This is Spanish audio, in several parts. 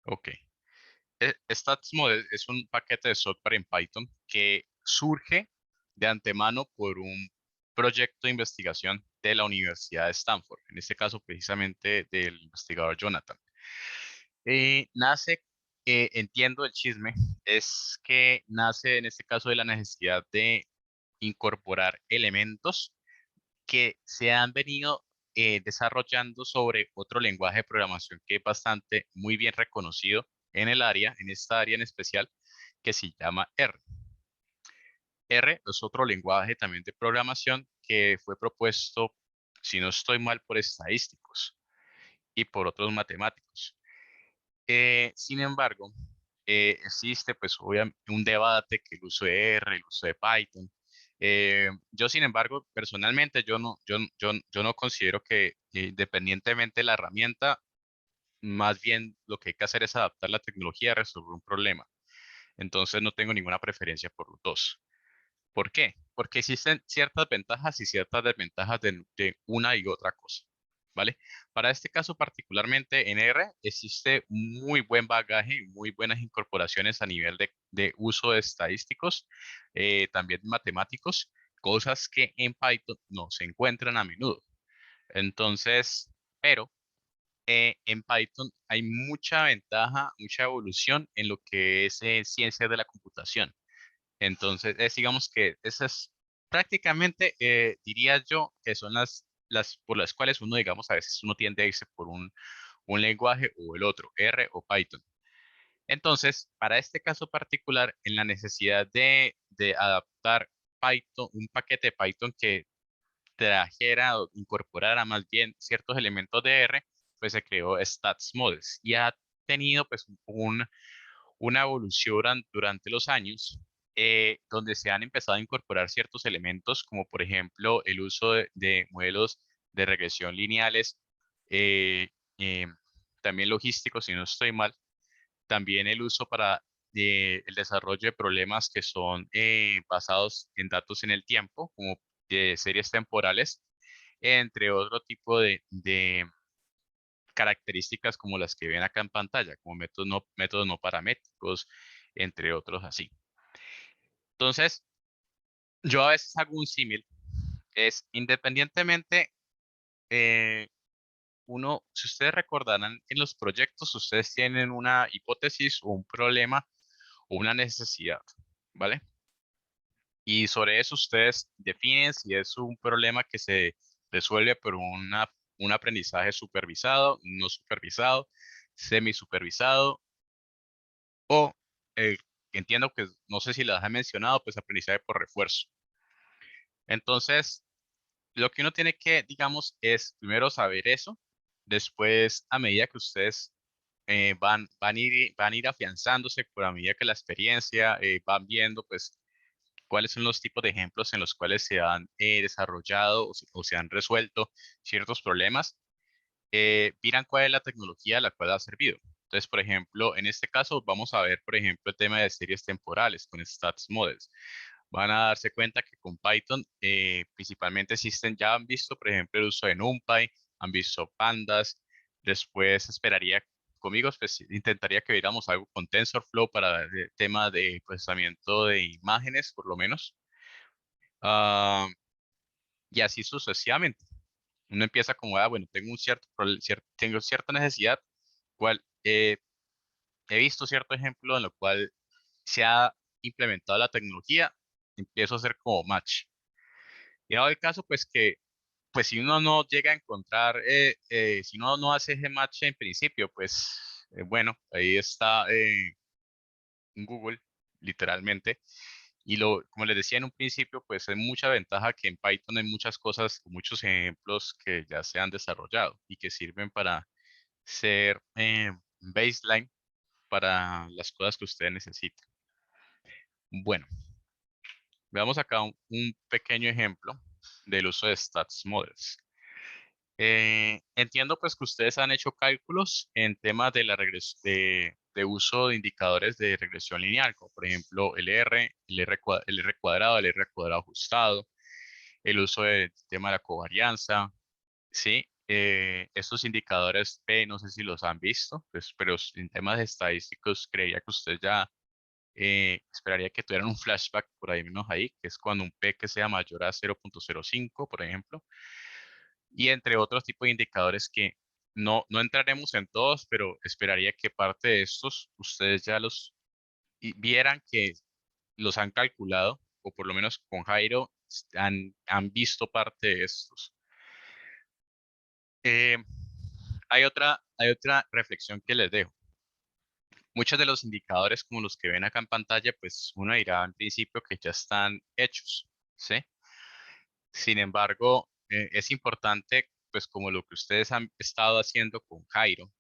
Ok. StatsModel es un paquete de software en Python que surge de antemano por un proyecto de investigación de la Universidad de Stanford, en este caso precisamente del investigador Jonathan. Nace, entiendo el chisme, es que nace en este caso de la necesidad de incorporar elementos que se han venido desarrollando sobre otro lenguaje de programación que es bastante muy bien reconocido en el área, en esta área en especial, que se llama R. R es otro lenguaje también de programación que fue propuesto, si no estoy mal, por estadísticos y por otros matemáticos. Sin embargo, existe pues obviamente un debate que el uso de R, el uso de Python. Yo, sin embargo, personalmente, yo no considero que independientemente de la herramienta, más bien lo que hay que hacer es adaptar la tecnología a resolver un problema. Entonces no tengo ninguna preferencia por los dos. ¿Por qué? Porque existen ciertas ventajas y ciertas desventajas de una y otra cosa, ¿vale? Para este caso particularmente en R existe muy buen bagaje y muy buenas incorporaciones a nivel de uso de estadísticos, también matemáticos, cosas que en Python no se encuentran a menudo. Entonces, pero en Python hay mucha ventaja, mucha evolución en lo que es ciencias de la computación. Entonces, digamos que esas prácticamente diría yo que son las por las cuales uno, digamos, a veces uno tiende a irse por un lenguaje o el otro, R o Python. Entonces, para este caso particular, en la necesidad de adaptar Python, un paquete de Python que trajera o incorporara más bien ciertos elementos de R, pues se creó StatsModels y ha tenido pues una evolución durante los años, donde se han empezado a incorporar ciertos elementos, como por ejemplo el uso de modelos de regresión lineales, eh, eh, también logísticos, si no estoy mal, también el uso para el desarrollo de problemas que son basados en datos en el tiempo, como series temporales, entre otro tipo de características como las que ven acá en pantalla, como métodos no paramétricos, entre otros así. Entonces, yo a veces hago un símil, es independientemente, eh, uno, si ustedes recordarán, en los proyectos ustedes tienen una hipótesis o un problema o una necesidad, ¿vale? Y sobre eso ustedes definen si es un problema que se resuelve por un aprendizaje supervisado, no supervisado, semisupervisado o eh, entiendo que no sé si las he mencionado, pues aprendizaje por refuerzo. Entonces, lo que uno tiene que, digamos, es primero saber eso, después a medida que ustedes van a ir afianzándose por a medida que la experiencia van viendo, pues, cuáles son los tipos de ejemplos en los cuales se han desarrollado o se han resuelto ciertos problemas, miran cuál es la tecnología a la cual ha servido. Entonces, por ejemplo, en este caso vamos a ver, por ejemplo, el tema de series temporales con Stats Models. Van a darse cuenta que con Python principalmente existen, ya han visto, por ejemplo, el uso de NumPy, han visto pandas, después esperaría, conmigo pues intentaría que viéramos algo con TensorFlow para el tema de procesamiento de imágenes, por lo menos. Ah, y así sucesivamente. Uno empieza como, bueno, tengo tengo cierta necesidad, cual he visto cierto ejemplo en lo cual se ha implementado la tecnología, empiezo a hacer como match. Y dado el caso, pues que, pues si uno no llega a encontrar, si uno no hace ese match en principio, pues bueno, ahí está en Google, literalmente. Y como les decía en un principio, pues hay mucha ventaja que en Python hay muchas cosas, muchos ejemplos que ya se han desarrollado y que sirven para ser baseline para las cosas que ustedes necesiten. Bueno, veamos acá un pequeño ejemplo del uso de Stats Models. Entiendo pues que ustedes han hecho cálculos en temas de de uso de indicadores de regresión lineal, como por ejemplo el R cuadrado, el R cuadrado ajustado, el uso del tema de la covarianza, ¿sí? estos indicadores P, no sé si los han visto, pues, pero en temas estadísticos creía que usted ya esperaría que tuvieran un flashback por ahí menos ahí, que es cuando un P que sea mayor a 0.05, por ejemplo, y entre otros tipos de indicadores que no entraremos en todos, pero esperaría que parte de estos ustedes ya los vieran que los han calculado, o por lo menos con Jairo han visto parte de estos. Eh, hay otra reflexión que les dejo. Muchos de los indicadores como los que ven acá en pantalla, pues uno dirá en principio que ya están hechos, ¿sí? Sin embargo, es importante, pues como lo que ustedes han estado haciendo con Jairo,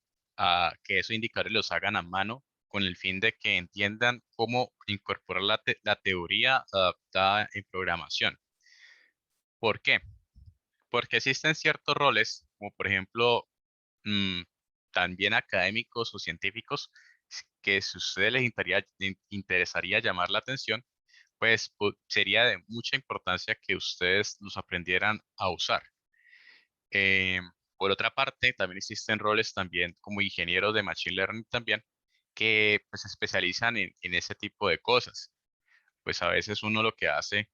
que esos indicadores los hagan a mano con el fin de que entiendan cómo incorporar la teoría adaptada en programación. ¿Por qué? Porque existen ciertos roles, como por ejemplo, mm, también académicos o científicos, que si a ustedes les interesaría llamar la atención, pues sería de mucha importancia que ustedes los aprendieran a usar. Eh, por otra parte, también existen roles también como ingenieros de Machine Learning también, que pues, se especializan en ese tipo de cosas. Pues a veces uno lo que hace,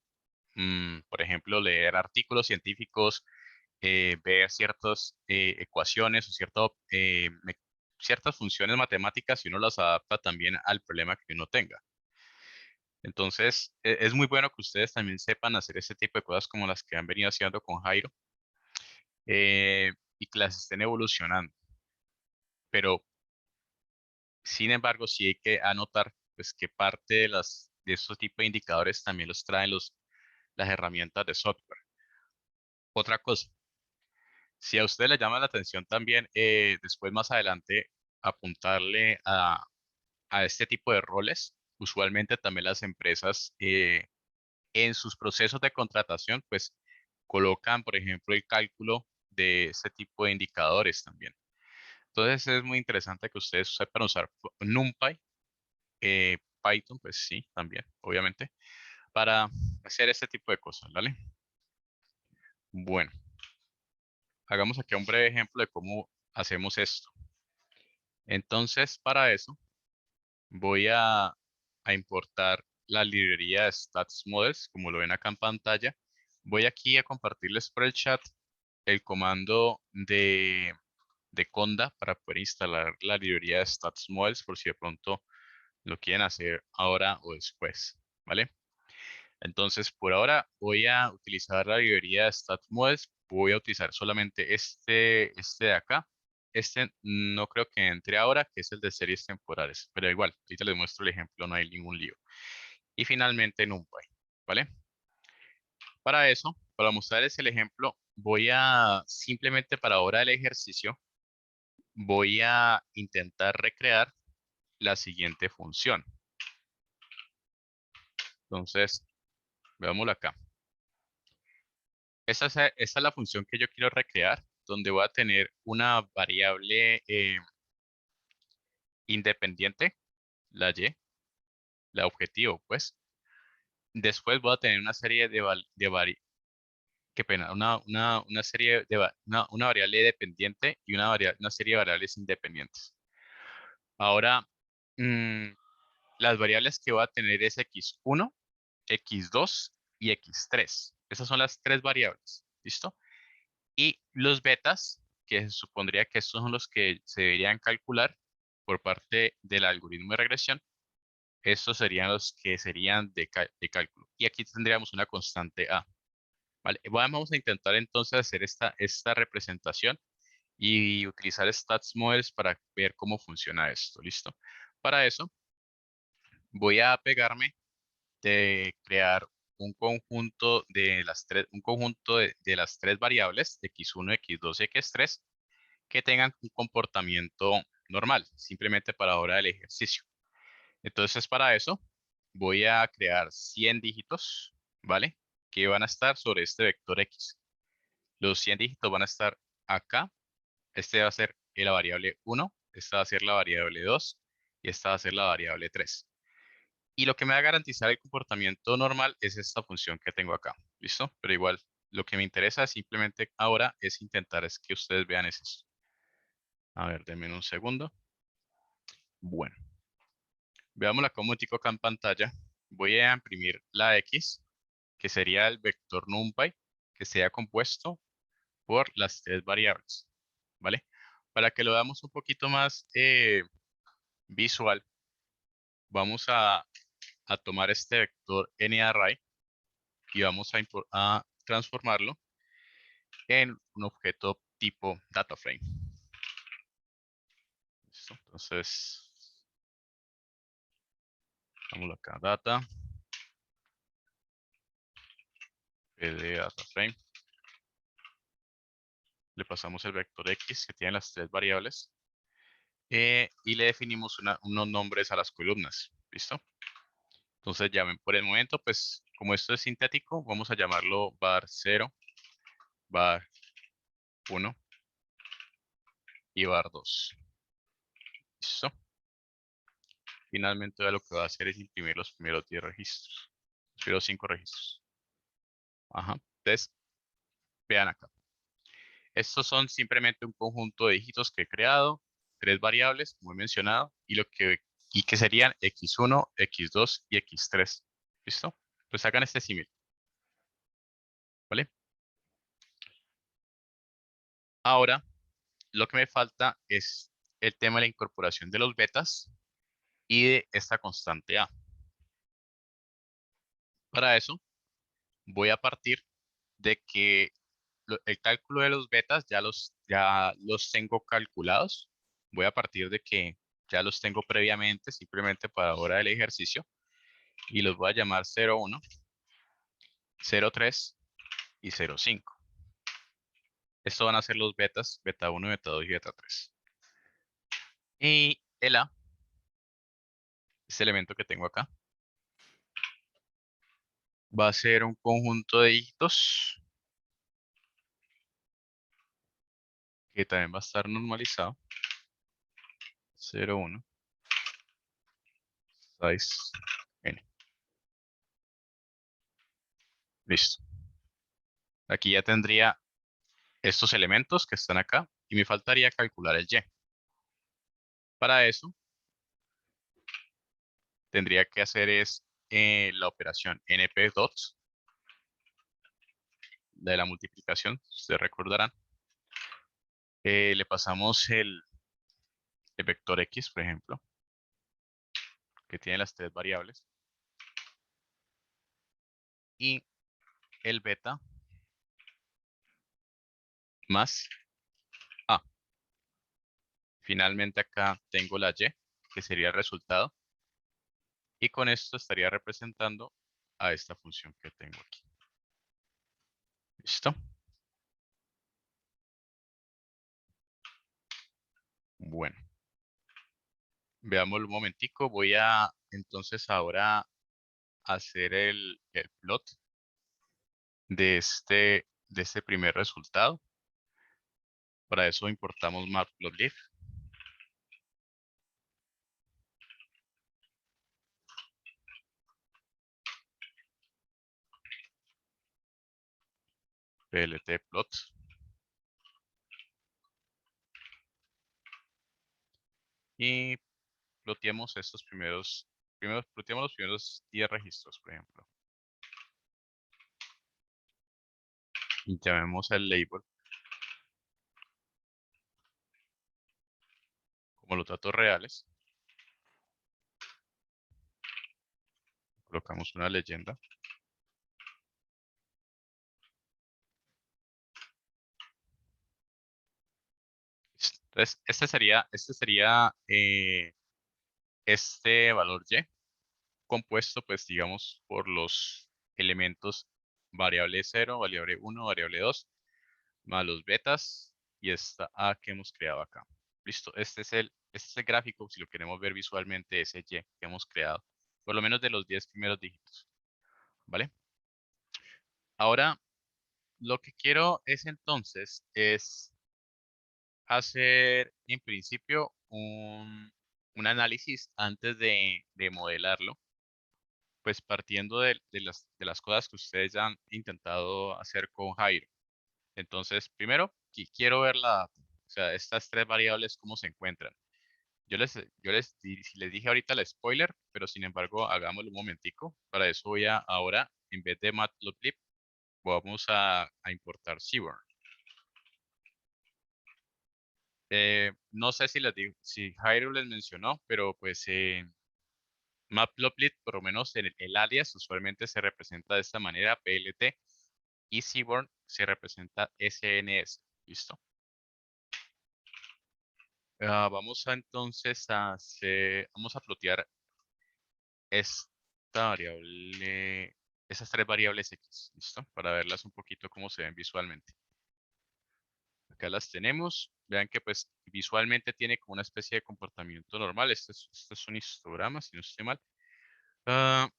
por ejemplo, leer artículos científicos, ver ciertas ecuaciones o ciertas funciones matemáticas y uno las adapta también al problema que uno tenga. Entonces, es muy bueno que ustedes también sepan hacer ese tipo de cosas como las que han venido haciendo con Jairo, y que las estén evolucionando. Pero, sin embargo, sí hay que anotar pues, que parte de estos tipos de indicadores también los traen las herramientas de software. Otra cosa, si a usted le llama la atención también, después más adelante apuntarle a este tipo de roles, usualmente también las empresas en sus procesos de contratación, pues colocan, por ejemplo, el cálculo de este tipo de indicadores también. Entonces es muy interesante que ustedes sepan usar NumPy, Python, pues sí, también, obviamente, para hacer este tipo de cosas, ¿vale? Bueno, hagamos aquí un breve ejemplo de cómo hacemos esto. Entonces, para eso, voy a importar la librería de Stats Models, como lo ven acá en pantalla. Voy aquí a compartirles por el chat el comando de Conda para poder instalar la librería de Stats Models por si de pronto lo quieren hacer ahora o después, ¿vale? Entonces, por ahora voy a utilizar la librería de StatModels. Voy a utilizar solamente este de acá. Este no creo que entre ahora, que es el de series temporales, pero igual, ahorita les muestro el ejemplo, no hay ningún lío. Y finalmente NumPy, ¿vale? Para eso, para mostrarles el ejemplo, voy a simplemente para ahora el ejercicio, voy a intentar recrear la siguiente función. Entonces, veámoslo acá. Esta es la función que yo quiero recrear, donde voy a tener una variable independiente, la y, la objetivo, pues. Después voy a tener una serie qué pena, una serie una variable dependiente y una serie de variables independientes. Ahora, mm, las variables que voy a tener es x1, x2 y x3. Esas son las tres variables, ¿listo? Y los betas, que se supondría que estos son los que se deberían calcular por parte del algoritmo de regresión, estos serían los que serían de cálculo. Y aquí tendríamos una constante A. Vale, vamos a intentar entonces hacer esta representación y utilizar stats models para ver cómo funciona esto. ¿Listo? Para eso, voy a pegarme de crear un conjunto de las tres variables, x1, x2 y x3, que tengan un comportamiento normal, simplemente para ahora del ejercicio. Entonces, para eso, voy a crear 100 dígitos, ¿vale? Que van a estar sobre este vector X. Los 100 dígitos van a estar acá. Este va a ser la variable 1, esta va a ser la variable 2 y esta va a ser la variable 3. Y lo que me va a garantizar el comportamiento normal es esta función que tengo acá. ¿Listo? Pero igual Lo que me interesa simplemente ahora es intentar es que ustedes vean es esto. A ver, denme un segundo. Bueno, veámosla como tico acá en pantalla. Voy a imprimir la X, que sería el vector NumPy, que sea compuesto por las tres variables, ¿vale? Para que lo veamos un poquito más visual, vamos a tomar este vector NArray y vamos a transformarlo en un objeto tipo DataFrame. ¿Listo? Entonces, vamos acá, data, pd DataFrame. Le pasamos el vector X que tiene las tres variables y le definimos unos nombres a las columnas. ¿Listo? Entonces, ya ven, por el momento, pues, como esto es sintético, vamos a llamarlo var 0, var 1 y var 2. ¿Listo? Finalmente, lo que va a hacer es imprimir los primeros 10 registros, los primeros 5 registros. Ajá. Entonces, vean acá. Estos son simplemente un conjunto de dígitos que he creado, tres variables, como he mencionado, y que serían x1, x2 y x3. ¿Listo? Pues hagan este símil, ¿vale? Ahora, lo que me falta es el tema de la incorporación de los betas y de esta constante A. Para eso, voy a partir de que el cálculo de los betas ya los tengo calculados. Voy a partir de que ya los tengo previamente, simplemente para ahora del ejercicio, y los voy a llamar 01, 03 y 05. Estos van a ser los betas, beta 1, beta 2 y beta 3. Y el A, este elemento que tengo acá, va a ser un conjunto de dígitos que también va a estar normalizado. 01, 6, n. Listo. Aquí ya tendría estos elementos que están acá y me faltaría calcular el y. Para eso tendría que hacer es la operación np-dots de la multiplicación, ustedes recordarán. Le pasamos el vector x, por ejemplo, que tiene las tres variables, y el beta más a. Finalmente acá tengo la y, que sería el resultado, y con esto estaría representando a esta función que tengo aquí. ¿Listo? Bueno, veamos un momentico. Voy a entonces ahora hacer el plot de este primer resultado. Para eso importamos matplotlib. pltplot. Y ploteamos ploteamos los primeros 10 registros, por ejemplo. Y llamemos el label como los datos reales. Colocamos una leyenda. Entonces, este sería este valor y compuesto, pues digamos, por los elementos variable 0, variable 1, variable 2, más los betas y esta A que hemos creado acá. Listo, este es el gráfico, si lo queremos ver visualmente, ese Y que hemos creado, por lo menos de los 10 primeros dígitos, ¿vale? Ahora, lo que quiero es entonces, es hacer en principio un análisis antes de modelarlo, pues partiendo de las cosas que ustedes ya han intentado hacer con Jairo. Entonces, primero, quiero ver la data. O sea, estas tres variables, ¿cómo se encuentran? Si les dije ahorita el spoiler, pero sin embargo, hagámoslo un momentico. Para eso voy a ahora, en vez de Matplotlib, vamos a importar Seaborn. No sé si Jairo les mencionó, pero pues Matplotlib, por lo menos en el alias, usualmente se representa de esta manera, PLT, y Seaborn se representa SNS. ¿Listo? Vamos a plotear esta variable, esas tres variables X, ¿listo? Para verlas un poquito cómo se ven visualmente. Acá las tenemos. Vean que pues visualmente tiene como una especie de comportamiento normal. Este es un histograma, si no estoy mal. Ah,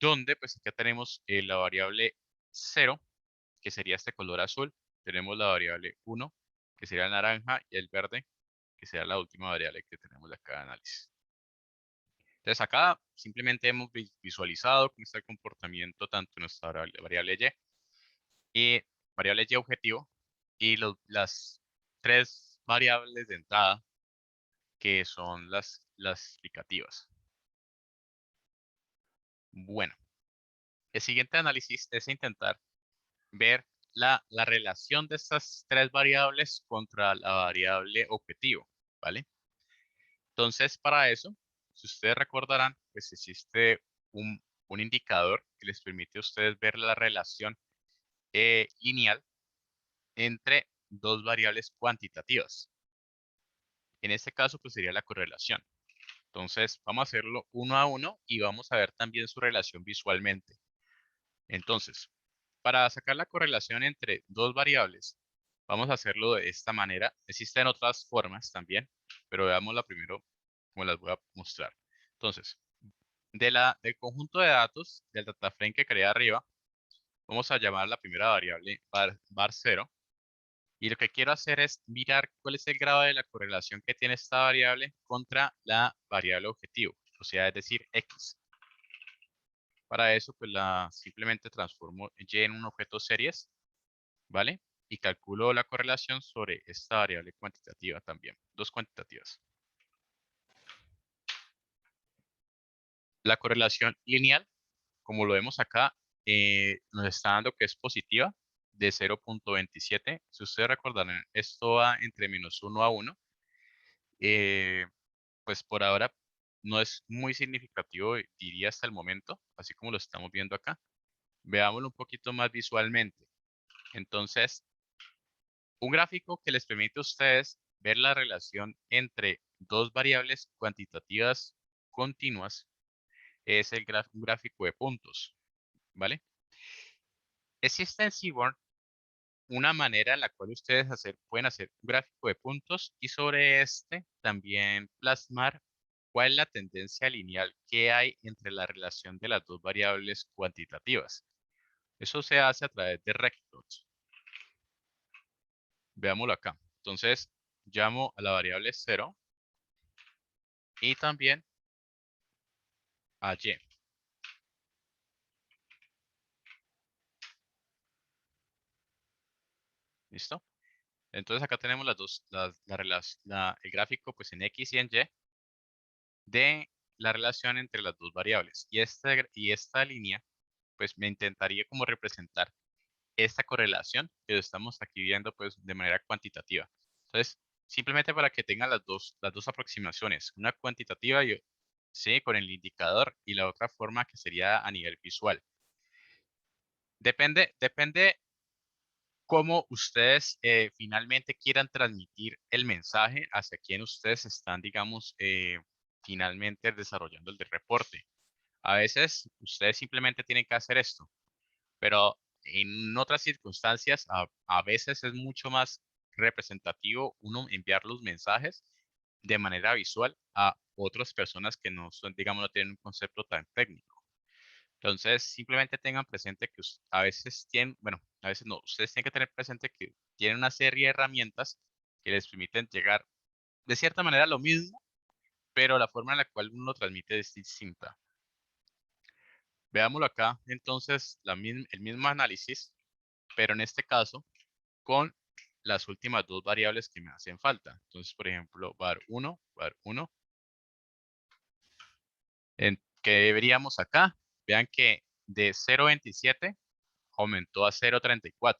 donde pues acá tenemos la variable 0, que sería este color azul. Tenemos la variable 1, que sería el naranja, y el verde, que sería la última variable que tenemos de acá de análisis. Entonces acá simplemente hemos visualizado cómo está el comportamiento tanto en nuestra variable y variable Y objetivo y las tres variables de entrada que son las explicativas. Bueno, el siguiente análisis es intentar ver la relación de estas tres variables contra la variable objetivo, ¿vale? Entonces, para eso, si ustedes recordarán, pues existe un, un indicador que les permite a ustedes ver la relación lineal entre dos variables cuantitativas. En este caso, pues sería la correlación. Entonces, vamos a hacerlo uno a uno y vamos a ver también su relación visualmente. Entonces, para sacar la correlación entre dos variables, vamos a hacerlo de esta manera. Existen otras formas también, pero veámosla primero como las voy a mostrar. Entonces, del conjunto de datos del data frame que creé arriba, vamos a llamar la primera variable var0. Y lo que quiero hacer es mirar cuál es el grado de la correlación que tiene esta variable contra la variable objetivo, o sea, es decir, x. Para eso, pues simplemente transformo y en un objeto series, ¿vale? Y calculo la correlación sobre esta variable cuantitativa también, dos cuantitativas. La correlación lineal, como lo vemos acá, nos está dando que es positiva de 0.27. Si ustedes recordarán, esto va entre -1 a 1. Pues por ahora no es muy significativo, diría hasta el momento, así como lo estamos viendo acá. Veámoslo un poquito más visualmente. Entonces, un gráfico que les permite a ustedes ver la relación entre dos variables cuantitativas continuas es un gráfico de puntos, ¿vale? Existe en Seaborn una manera en la cual ustedes pueden hacer un gráfico de puntos y sobre este también plasmar cuál es la tendencia lineal que hay entre la relación de las dos variables cuantitativas. Eso se hace a través de rectplots. Veámoslo acá. Entonces, llamo a la variable 0 y también a y. ¿Listo? Entonces acá tenemos las dos, el gráfico pues en X y en Y de la relación entre las dos variables. Y esta línea pues me intentaría como representar esta correlación que estamos aquí viendo pues de manera cuantitativa. Entonces, simplemente para que tengan las dos aproximaciones, una cuantitativa y, sí, con el indicador y la otra forma que sería a nivel visual. Depende cómo ustedes finalmente quieran transmitir el mensaje hacia quien ustedes están, digamos, finalmente desarrollando el reporte. A veces ustedes simplemente tienen que hacer esto, pero en otras circunstancias a veces es mucho más representativo uno enviar los mensajes de manera visual a otras personas que no son, digamos, no tienen un concepto tan técnico. Entonces, simplemente tengan presente que a veces tienen, bueno, a veces no, ustedes tienen que tener presente que tienen una serie de herramientas que les permiten llegar de cierta manera a lo mismo, pero la forma en la cual uno lo transmite es distinta. Veámoslo acá, entonces, el mismo análisis, pero en este caso con las últimas dos variables que me hacen falta. Entonces, por ejemplo, var1, ¿qué veríamos acá? Vean que de 0.27 aumentó a 0.34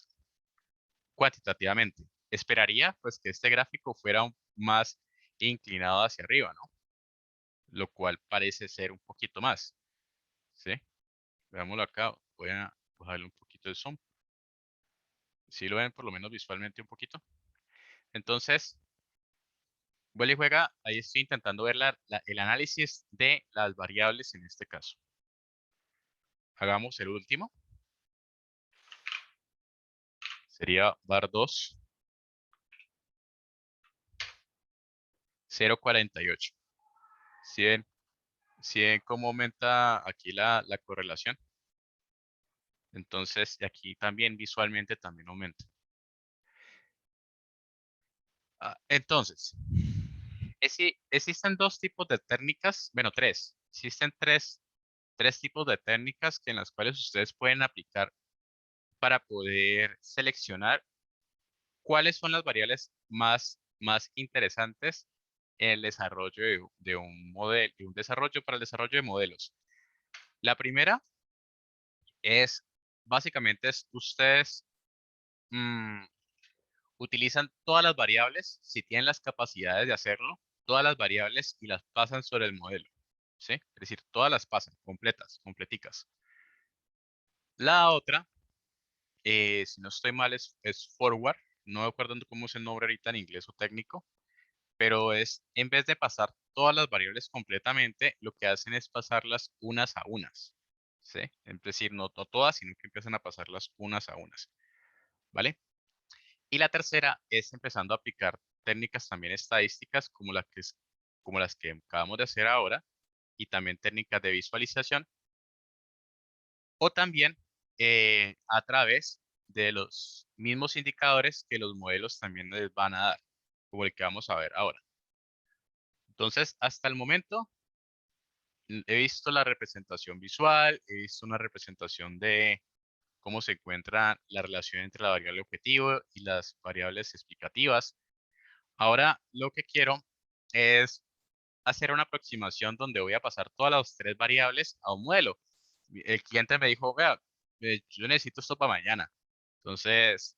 cuantitativamente. Esperaría pues que este gráfico fuera más inclinado hacia arriba, ¿no? Lo cual parece ser un poquito más, ¿sí? Veámoslo acá, voy a bajarle un poquito de zoom. ¿Sí lo ven por lo menos visualmente un poquito? Entonces, vuelve y juega, ahí estoy intentando ver el análisis de las variables en este caso. Hagamos el último. Sería var2, 0.48. Si ven cómo aumenta aquí la correlación. Entonces, aquí también visualmente también aumenta. Entonces, existen dos tipos de técnicas, bueno, tres. Existen tres tipos de técnicas en las cuales ustedes pueden aplicar para poder seleccionar cuáles son las variables más interesantes en el desarrollo de un modelo, de un desarrollo para el desarrollo de modelos. La primera es, básicamente, ustedes utilizan todas las variables, si tienen las capacidades de hacerlo, todas las variables y las pasan sobre el modelo, ¿sí? Es decir, todas las pasan, completas, completicas. La otra, si no estoy mal, es forward, no me acuerdo cómo es el nombre ahorita en inglés o técnico, pero es, en vez de pasar todas las variables completamente, lo que hacen es pasarlas unas a unas, ¿sí? Es decir, no todas, sino que empiezan a pasarlas unas a unas, ¿vale? Y la tercera es empezando a aplicar técnicas también estadísticas como las que acabamos de hacer ahora, y también técnicas de visualización, o también a través de los mismos indicadores que los modelos también les van a dar, como el que vamos a ver ahora. Entonces, hasta el momento, he visto la representación visual, he visto una representación de cómo se encuentra la relación entre la variable objetivo y las variables explicativas. Ahora lo que quiero es hacer una aproximación donde voy a pasar todas las tres variables a un modelo. El cliente me dijo, vea, yo necesito esto para mañana. Entonces,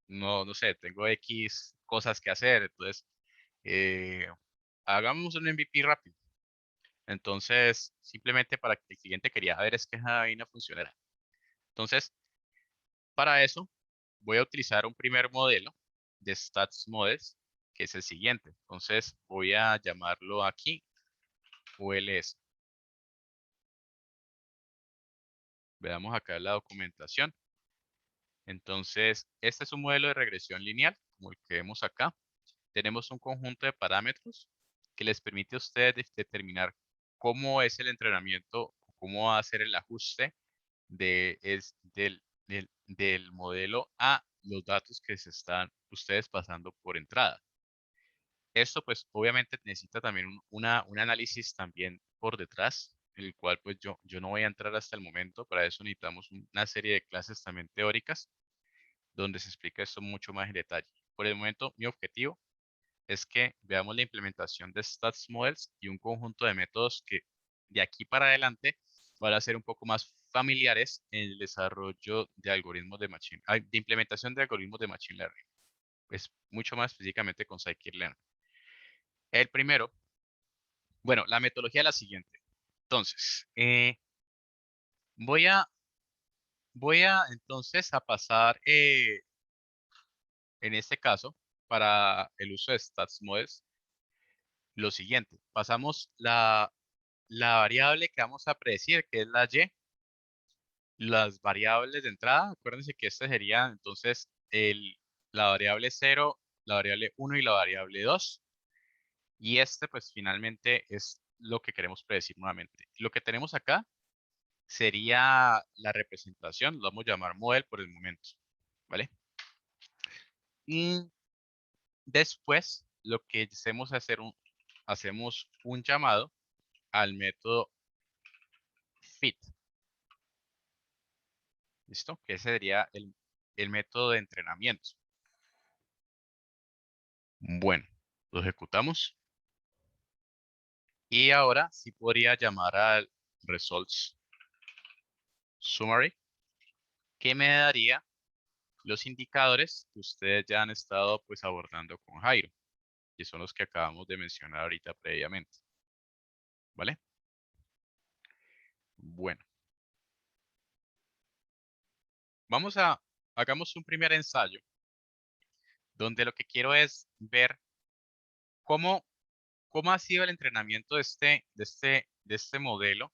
no sé, tengo X cosas que hacer. Entonces, eh, hagamos un MVP rápido. Entonces, simplemente para que el cliente quería ver es que esa vaina funcionara. Entonces, para eso, voy a utilizar un primer modelo de Stats Models, que es el siguiente. Entonces, voy a llamarlo aquí ULS. Veamos acá la documentación. Entonces, este es un modelo de regresión lineal, como el que vemos acá. Tenemos un conjunto de parámetros que les permite a ustedes determinar cómo es el entrenamiento, cómo va a ser el ajuste del modelo a los datos que se están ustedes pasando por entrada. Esto pues obviamente necesita también un análisis también por detrás, el cual pues yo no voy a entrar hasta el momento. Para eso necesitamos una serie de clases también teóricas donde se explica esto mucho más en detalle. Por el momento mi objetivo es que veamos la implementación de Stats Models y un conjunto de métodos que de aquí para adelante van a ser un poco más familiares en el desarrollo de algoritmos de implementación de algoritmos de Machine Learning. Pues mucho más específicamente con Scikit-Learn. El primero, bueno, la metodología es la siguiente. Entonces, voy a, voy a entonces a pasar, en este caso, para el uso de Stats Models, lo siguiente. Pasamos la variable que vamos a predecir, que es la Y, las variables de entrada. Acuérdense que esta sería entonces la variable 0, la variable 1 y la variable 2. Y este pues finalmente es lo que queremos predecir nuevamente. Lo que tenemos acá sería la representación, lo vamos a llamar model por el momento, ¿vale? Y después lo que hacemos es hacemos un llamado al método fit. ¿Listo? Que ese sería el método de entrenamiento. Bueno, lo ejecutamos. Y ahora sí podría llamar al results summary, que me daría los indicadores que ustedes ya han estado pues abordando con Jairo, que son los que acabamos de mencionar ahorita previamente. ¿Vale? Bueno, hagamos un primer ensayo, donde lo que quiero es ver cómo, cómo ha sido el entrenamiento de este modelo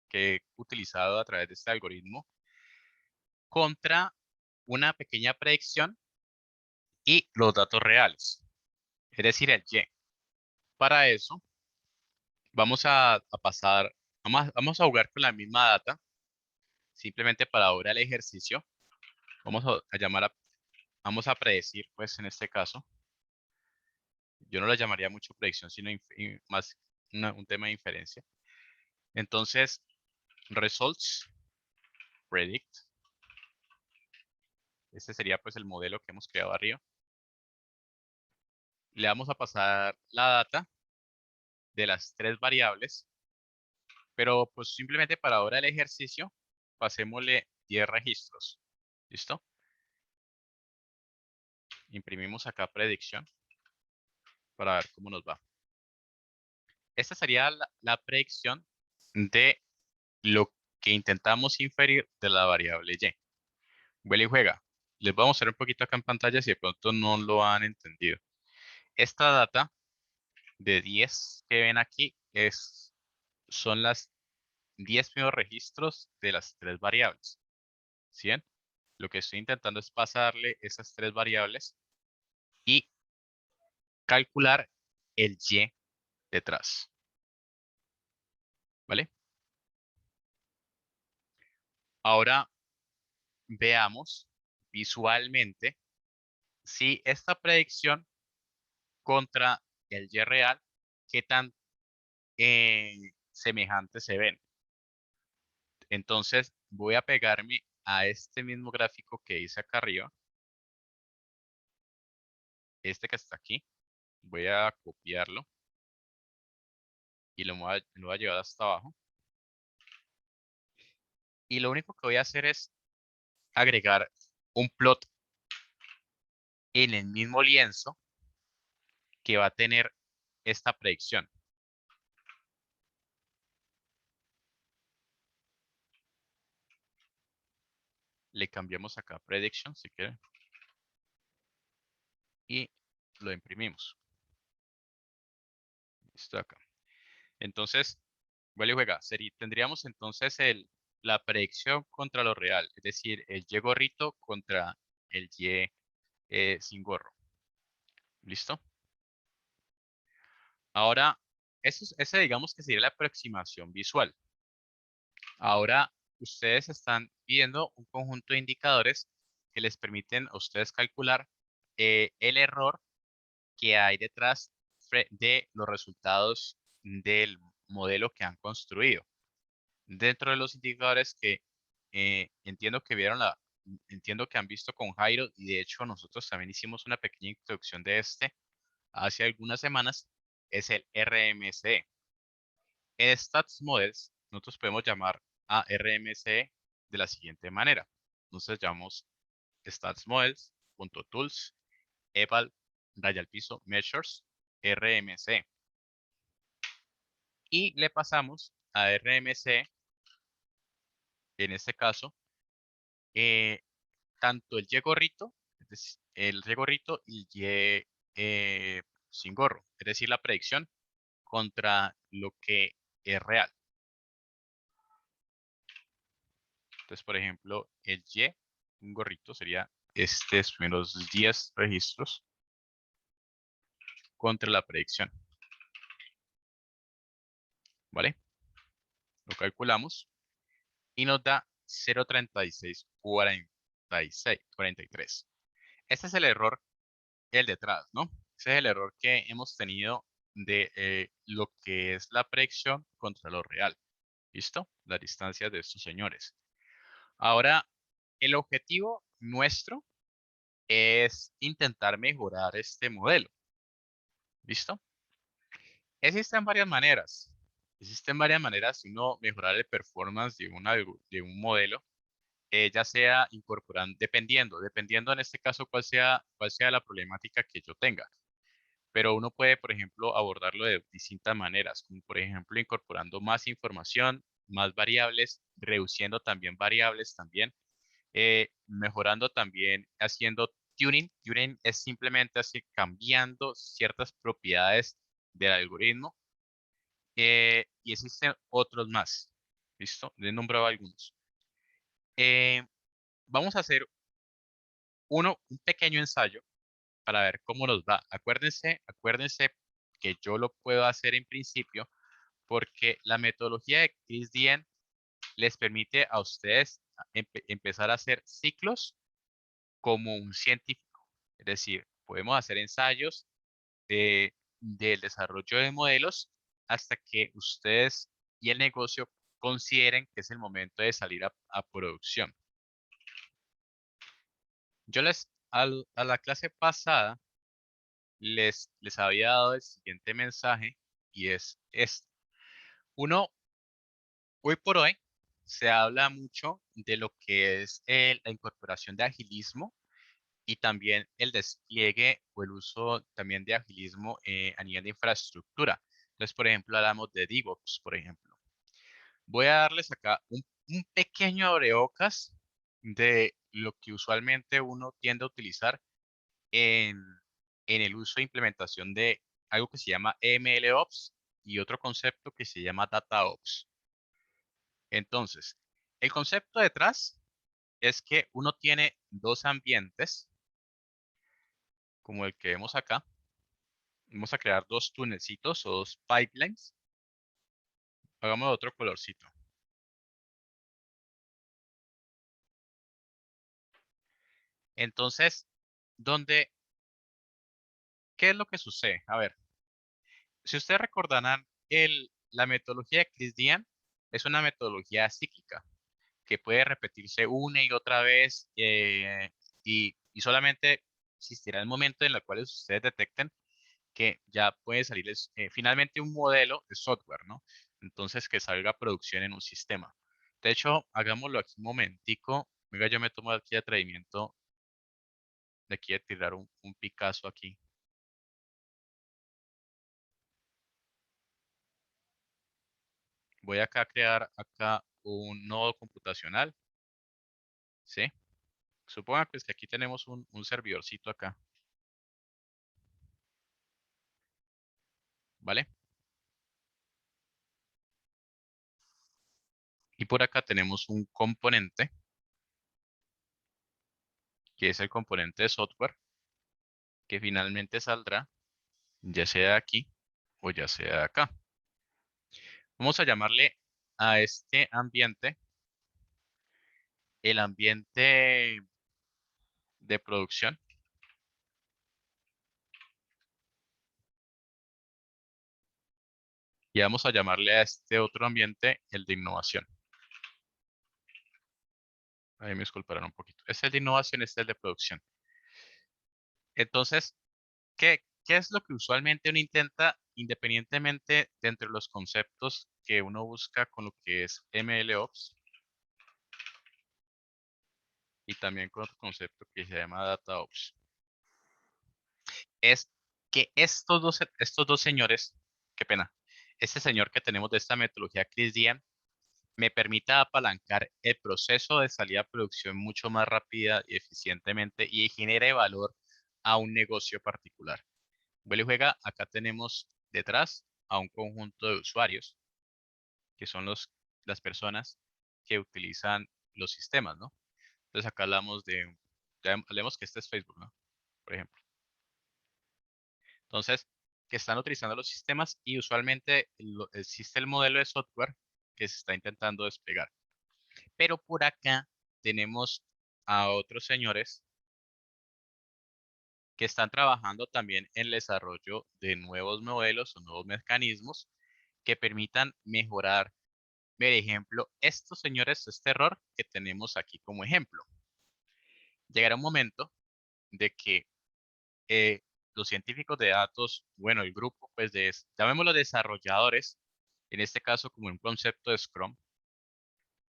que he utilizado a través de este algoritmo contra una pequeña predicción y los datos reales, es decir, el Y. Para eso, vamos a pasar, vamos a jugar con la misma data, simplemente para ahora el ejercicio. Vamos a vamos a predecir, pues en este caso, yo no lo llamaría mucho predicción, sino más un tema de inferencia. Entonces, results, predict, este sería pues el modelo que hemos creado arriba. Le vamos a pasar la data de las tres variables, pero pues simplemente para ahora el ejercicio, pasémosle 10 registros. ¿Listo? Imprimimos acá predicción para ver cómo nos va. Esta sería la predicción de lo que intentamos inferir de la variable y. Vuela y juega. Les voy a mostrar un poquito acá en pantalla si de pronto no lo han entendido. Esta data de 10 que ven aquí son las 10 primeros registros de las tres variables. ¿Sí ven? Lo que estoy intentando es pasarle esas tres variables y calcular el Y detrás. ¿Vale? Ahora veamos visualmente si esta predicción contra el Y real, qué tan semejantes se ven. Entonces voy a pegarme a este mismo gráfico que hice acá arriba, este que está aquí. Voy a copiarlo y lo voy a llevar hasta abajo. Y lo único que voy a hacer es agregar un plot en el mismo lienzo que va a tener esta predicción. Le cambiamos acá prediction si quieren y lo imprimimos. Listo acá. Entonces, vuelve y juega. Tendríamos entonces la predicción contra lo real, es decir, el Y gorrito contra el Y sin gorro. ¿Listo? Ahora, ese digamos que sería la aproximación visual. Ahora, ustedes están viendo un conjunto de indicadores que les permiten a ustedes calcular el error que hay detrás de los resultados del modelo que han construido. Dentro de los indicadores que entiendo que entiendo que han visto con Jairo, y de hecho nosotros también hicimos una pequeña introducción de este hace algunas semanas, es el RMSE. En Stats Models, nosotros podemos llamar a RMSE de la siguiente manera. Entonces llamamos Stats Models.tools eval raya al piso measures RMSE y le pasamos a RMSE, en este caso, eh, tanto el Y gorrito, es decir, el Y gorrito y el Y sin gorro, es decir, la predicción contra lo que es real. Entonces, por ejemplo, el Y, un gorrito, sería estos primeros 10 registros contra la predicción. ¿Vale? Lo calculamos y nos da 0.364643. Este es el error, el detrás, ¿no? Ese es el error que hemos tenido de lo que es la predicción contra lo real. ¿Listo? Las distancias de estos señores. Ahora, el objetivo nuestro es intentar mejorar este modelo. ¿Listo? Existen varias maneras. Existen varias maneras de uno mejorar el performance de un modelo, ya sea incorporando, dependiendo en este caso cuál sea la problemática que yo tenga. Pero uno puede, por ejemplo, abordarlo de distintas maneras, como por ejemplo incorporando más información, más variables, reduciendo también variables también, mejorando también, haciendo tuning. Tuning es simplemente así cambiando ciertas propiedades del algoritmo, y existen otros más. ¿Listo? Les he nombrado algunos. Eh, Vamos a hacer un pequeño ensayo para ver cómo nos va. Acuérdense que yo lo puedo hacer en principio porque la metodología de Chris Dien les permite a ustedes empezar a hacer ciclos como un científico. Es decir, podemos hacer ensayos del desarrollo de modelos hasta que ustedes y el negocio consideren que es el momento de salir a producción. Yo a la clase pasada les había dado el siguiente mensaje y es este. Uno, hoy por hoy se habla mucho de lo que es la incorporación de agilismo y también el despliegue o el uso también de agilismo a nivel de infraestructura. Entonces, por ejemplo, hablamos de DevOps, por ejemplo. Voy a darles acá un pequeño abrebocas de lo que usualmente uno tiende a utilizar en, en el uso e implementación de algo que se llama MLOps y otro concepto que se llama DataOps. Entonces, el concepto detrás es que uno tiene dos ambientes, como el que vemos acá. Vamos a crear dos tunelcitos o dos pipelines. Hagamos otro colorcito. Entonces, ¿dónde, qué es lo que sucede? A ver, si ustedes recordarán, la metodología de Chris Dian es una metodología cíclica que puede repetirse una y otra vez, y solamente existirá el momento en el cual ustedes detecten que ya puede salir finalmente un modelo de software, ¿no? Entonces que salga a producción en un sistema. De hecho, hagámoslo aquí un momentico. Venga, yo me tomo aquí de atrevimiento de aquí de tirar un Picasso aquí. Voy acá a crear acá un nodo computacional, ¿sí? Suponga pues que aquí tenemos un servidorcito acá, ¿vale? Y por acá tenemos un componente, que es el componente de software, que finalmente saldrá ya sea aquí o ya sea acá. Vamos a llamarle a este ambiente el ambiente de producción y vamos a llamarle a este otro ambiente el de innovación. Ahí me disculparán un poquito. Este es el de innovación, este es el de producción. Entonces, ¿qué es lo que usualmente uno intenta independientemente de entre los conceptos que uno busca con lo que es MLOps y también con otro concepto que se llama DataOps? Es que estos dos señores, qué pena, este señor que tenemos de esta metodología, Chris Dian, me permita apalancar el proceso de salida a producción mucho más rápida y eficientemente y genere valor a un negocio particular. Vuelve y juega, acá tenemos detrás a un conjunto de usuarios, que son las personas que utilizan los sistemas, ¿no? Entonces acá hablamos hablemos que este es Facebook, ¿no? Por ejemplo. Entonces, que están utilizando los sistemas y usualmente existe el modelo de software que se está intentando desplegar. Pero por acá tenemos a otros señores que están trabajando también en el desarrollo de nuevos modelos o nuevos mecanismos que permitan mejorar, por ejemplo, estos señores, este error que tenemos aquí como ejemplo. llegará un momento de que los científicos de datos, bueno, el grupo, pues llamémoslo desarrolladores, en este caso como un concepto de Scrum,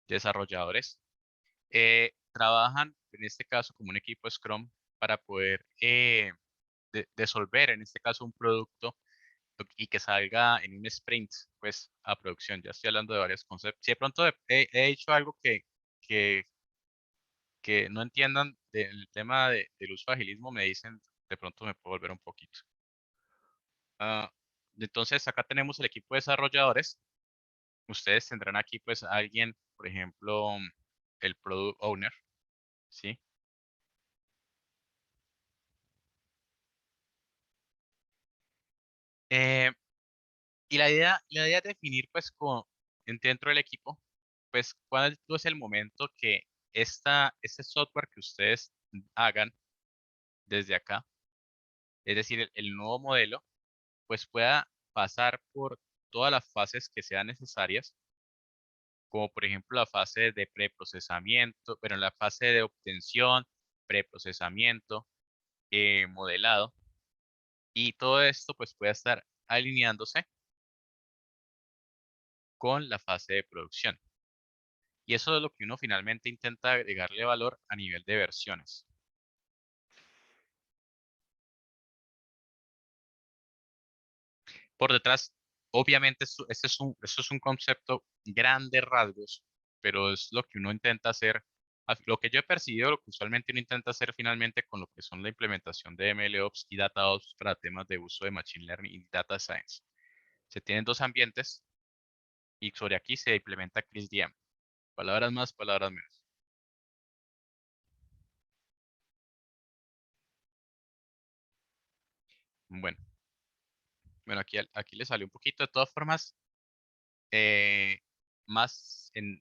desarrolladores, trabajan en este caso como un equipo Scrum para poder resolver en este caso un producto y que salga en un sprint, pues a producción. Ya estoy hablando de varios conceptos. Si de pronto he hecho algo que, que no entiendan del tema del uso de agilismo, me dicen, de pronto me puedo volver un poquito. Ah, entonces, acá tenemos el equipo de desarrolladores. Ustedes tendrán aquí, pues, alguien, por ejemplo, el Product Owner, ¿sí? Eh, y la idea es definir, pues, dentro del equipo, pues, cuál es el momento que este software que ustedes hagan desde acá, es decir, el nuevo modelo, pues, pueda pasar por todas las fases que sean necesarias, como por ejemplo la fase de preprocesamiento, pero en la fase de obtención, preprocesamiento, modelado, y todo esto pues puede estar alineándose con la fase de producción. Y eso es lo que uno finalmente intenta agregarle valor a nivel de versiones. Por detrás, obviamente, esto es un concepto grande rasgos, pero es lo que uno intenta hacer, lo que yo he percibido, lo que usualmente uno intenta hacer finalmente con lo que son la implementación de MLOps y DataOps para temas de uso de Machine Learning y Data Science. Se tienen dos ambientes y sobre aquí se implementa CrisDM. Palabras más, palabras menos. Bueno, bueno, aquí le salió un poquito. De todas formas, eh, más en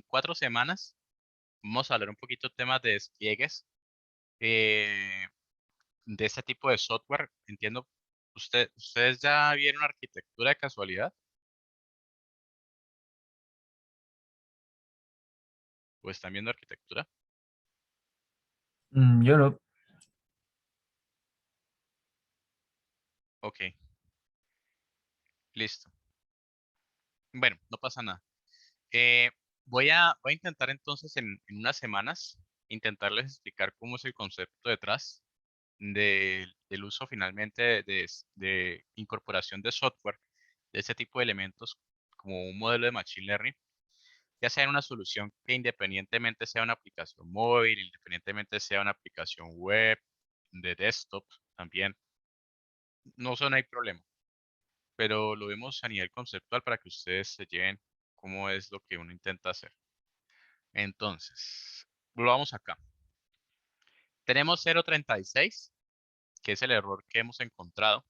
4 semanas vamos a hablar un poquito de temas de despliegues eh, de este tipo de software. Entiendo, ¿ustedes ya vieron arquitectura de casualidad? ¿O están viendo arquitectura? Yo no. Ok, listo. Bueno, no pasa nada. Eh, voy a intentar entonces en unas semanas intentarles explicar cómo es el concepto detrás del uso finalmente de incorporación de software, de ese tipo de elementos como un modelo de Machine Learning, ya sea en una solución que independientemente sea una aplicación móvil, independientemente sea una aplicación web, de desktop también, no hay problema, pero lo vemos a nivel conceptual para que ustedes se lleven cómo es lo que uno intenta hacer. Entonces, volvamos acá. Tenemos 0.36, que es el error que hemos encontrado.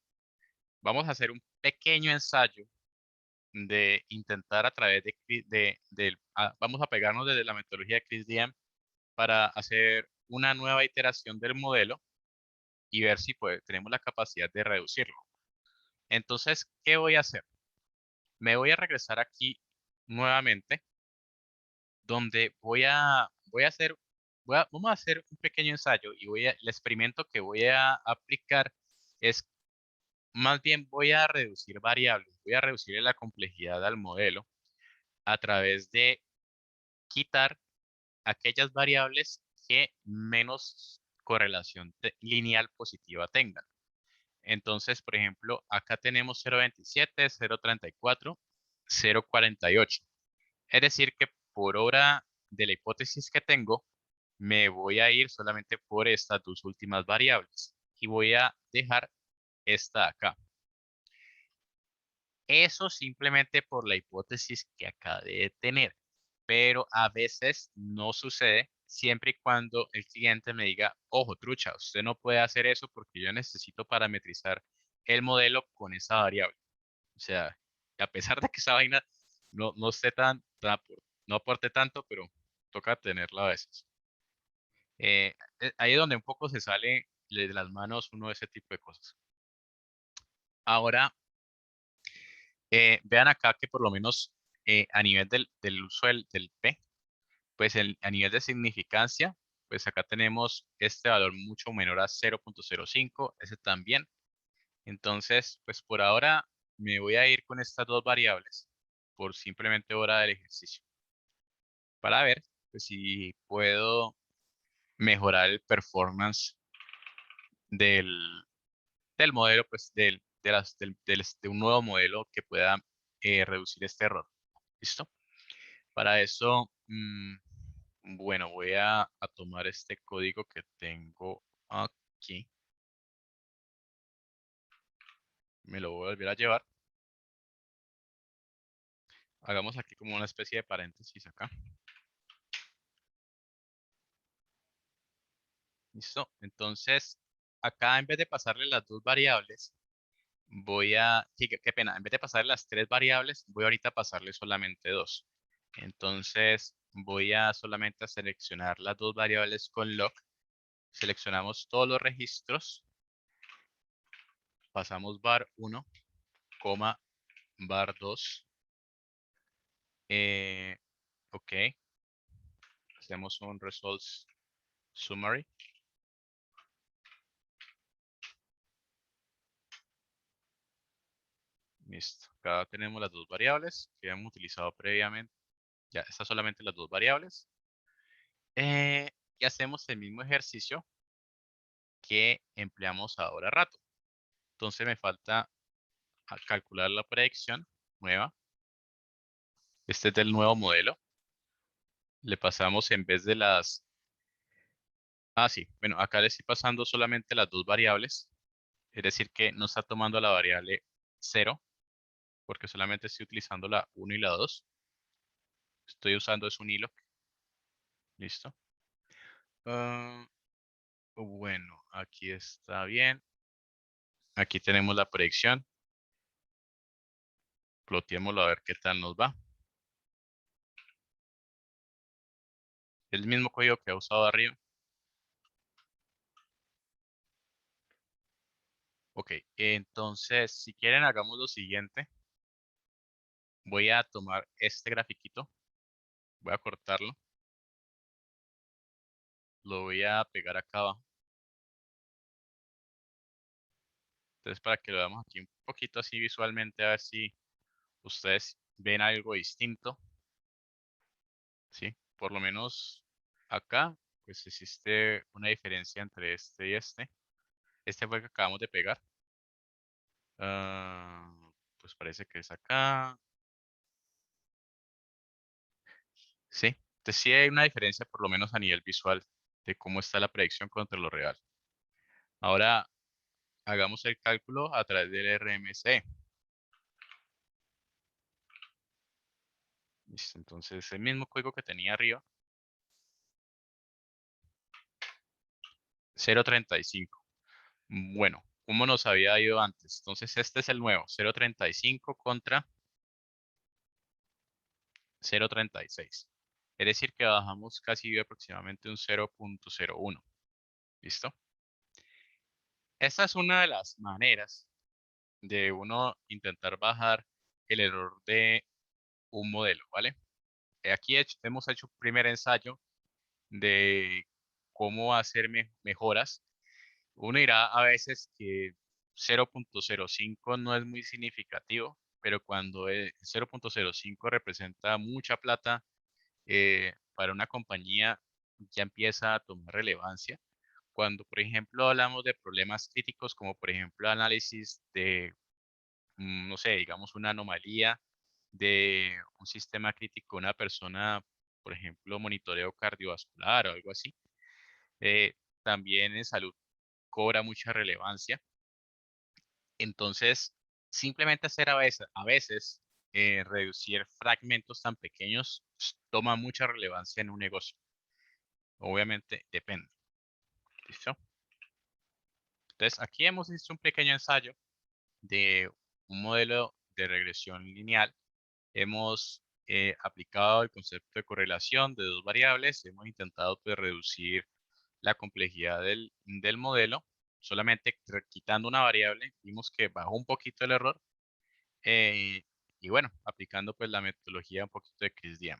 Vamos a hacer un pequeño ensayo de intentar a través vamos a pegarnos desde la metodología de CrisDM para hacer una nueva iteración del modelo y ver si pues, tenemos la capacidad de reducirlo. Entonces, ¿qué voy a hacer? Me voy a regresar aquí nuevamente, donde vamos a hacer un pequeño ensayo y el experimento que voy a aplicar es, más bien voy a reducir variables, voy a reducir la complejidad al modelo a través de quitar aquellas variables que menos correlación lineal positiva tengan. Entonces, por ejemplo, acá tenemos 0.27, 0.34, 0.48. Es decir, que por hora de la hipótesis que tengo, me voy a ir solamente por estas dos últimas variables y voy a dejar esta acá. Eso simplemente por la hipótesis que acabé de tener, pero a veces no sucede siempre y cuando el cliente me diga, ojo, trucha, usted no puede hacer eso porque yo necesito parametrizar el modelo con esa variable. O sea, a pesar de que esa vaina no esté no aporte tanto, pero toca tenerla a veces. Ahí es donde un poco se sale de las manos uno de ese tipo de cosas. Ahora, vean acá que por lo menos a nivel del uso del P, pues a nivel de significancia, pues acá tenemos este valor mucho menor a 0.05, ese también. Entonces, pues por ahora me voy a ir con estas dos variables por simplemente hora del ejercicio para ver pues, si puedo mejorar el performance del, del modelo, pues de un nuevo modelo que pueda reducir este error. ¿Listo? Para eso, bueno, voy a tomar este código que tengo aquí. Me lo voy a volver a llevar. Hagamos aquí como una especie de paréntesis acá. ¿Listo? Entonces, acá en vez de pasarle las dos variables, sí, qué pena, en vez de pasarle las tres variables, voy ahorita a pasarle solamente dos. Entonces, voy a solamente a seleccionar las dos variables con lock. Seleccionamos todos los registros. Pasamos var1, var2. Ok. Hacemos un results summary. Listo. Acá tenemos las dos variables que hemos utilizado previamente. Ya, estas solamente las dos variables. Y hacemos el mismo ejercicio que empleamos ahora rato. Entonces me falta calcular la predicción nueva. Este es del nuevo modelo. Le pasamos en vez de las... Ah, sí. Bueno, acá le estoy pasando solamente las dos variables. Es decir, que no está tomando la variable 0, porque solamente estoy utilizando la 1 y la 2. Estoy usando es un hilo. Listo. Ah, bueno, aquí está bien. Aquí tenemos la predicción. Ploteémoslo a ver qué tal nos va. El mismo código que he usado arriba. Ok, entonces si quieren hagamos lo siguiente. Voy a tomar este grafiquito. Voy a cortarlo. Lo voy a pegar acá abajo. Entonces para que lo veamos aquí un poquito así visualmente, a ver si ustedes ven algo distinto. ¿Sí? Por lo menos acá, pues existe una diferencia entre este y este. Este fue el que acabamos de pegar. Ah, pues parece que es acá. Sí, entonces sí hay una diferencia por lo menos a nivel visual de cómo está la predicción contra lo real. Ahora hagamos el cálculo a través del RMC. Listo, entonces el mismo código que tenía arriba, 0.35. Bueno, ¿cómo nos había ido antes? Entonces este es el nuevo, 0.35 contra 0.36. Es decir, que bajamos casi aproximadamente un 0.01. ¿Listo? Esta es una de las maneras de uno intentar bajar el error de un modelo, ¿vale? Aquí hemos hecho un primer ensayo de cómo hacer mejoras. Uno dirá a veces que 0.05 no es muy significativo, pero cuando el 0.05 representa mucha plata para una compañía, ya empieza a tomar relevancia. Cuando, por ejemplo, hablamos de problemas críticos, como por ejemplo análisis de, no sé, digamos una anomalía de un sistema crítico, una persona, por ejemplo, monitoreo cardiovascular o algo así, eh, también en salud cobra mucha relevancia. Entonces, simplemente hacer a veces reducir fragmentos tan pequeños toma mucha relevancia en un negocio. Obviamente depende. ¿Listo? Entonces, aquí hemos hecho un pequeño ensayo de un modelo de regresión lineal. Hemos aplicado el concepto de correlación de dos variables. Hemos intentado pues, reducir la complejidad del modelo. Solamente quitando una variable, vimos que bajó un poquito el error. Y bueno, aplicando pues la metodología un poquito de Chris Diem.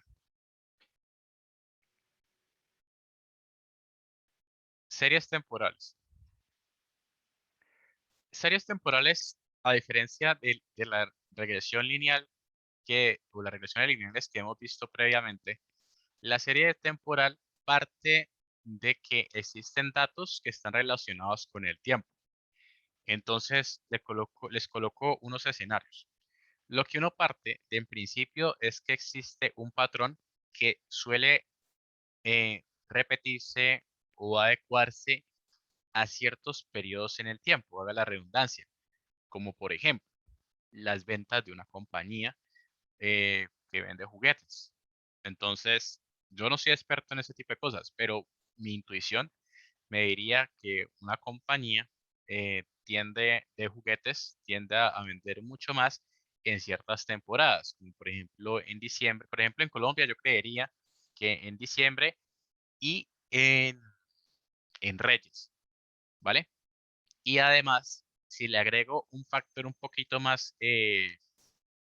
Series temporales. Series temporales, a diferencia de la regresión lineal o las regresiones lineales que hemos visto previamente, la serie temporal parte de que existen datos que están relacionados con el tiempo. Entonces, les coloco unos escenarios. Lo que uno parte de en principio es que existe un patrón que suele repetirse o adecuarse a ciertos periodos en el tiempo, haga la redundancia, como por ejemplo las ventas de una compañía que vende juguetes. Entonces, yo no soy experto en ese tipo de cosas, pero mi intuición me diría que una compañía de juguetes tiende a vender mucho más en ciertas temporadas, como por ejemplo en diciembre. Por ejemplo, en Colombia yo creería que en diciembre y en Reyes, ¿vale? Y además, si le agrego un factor un poquito más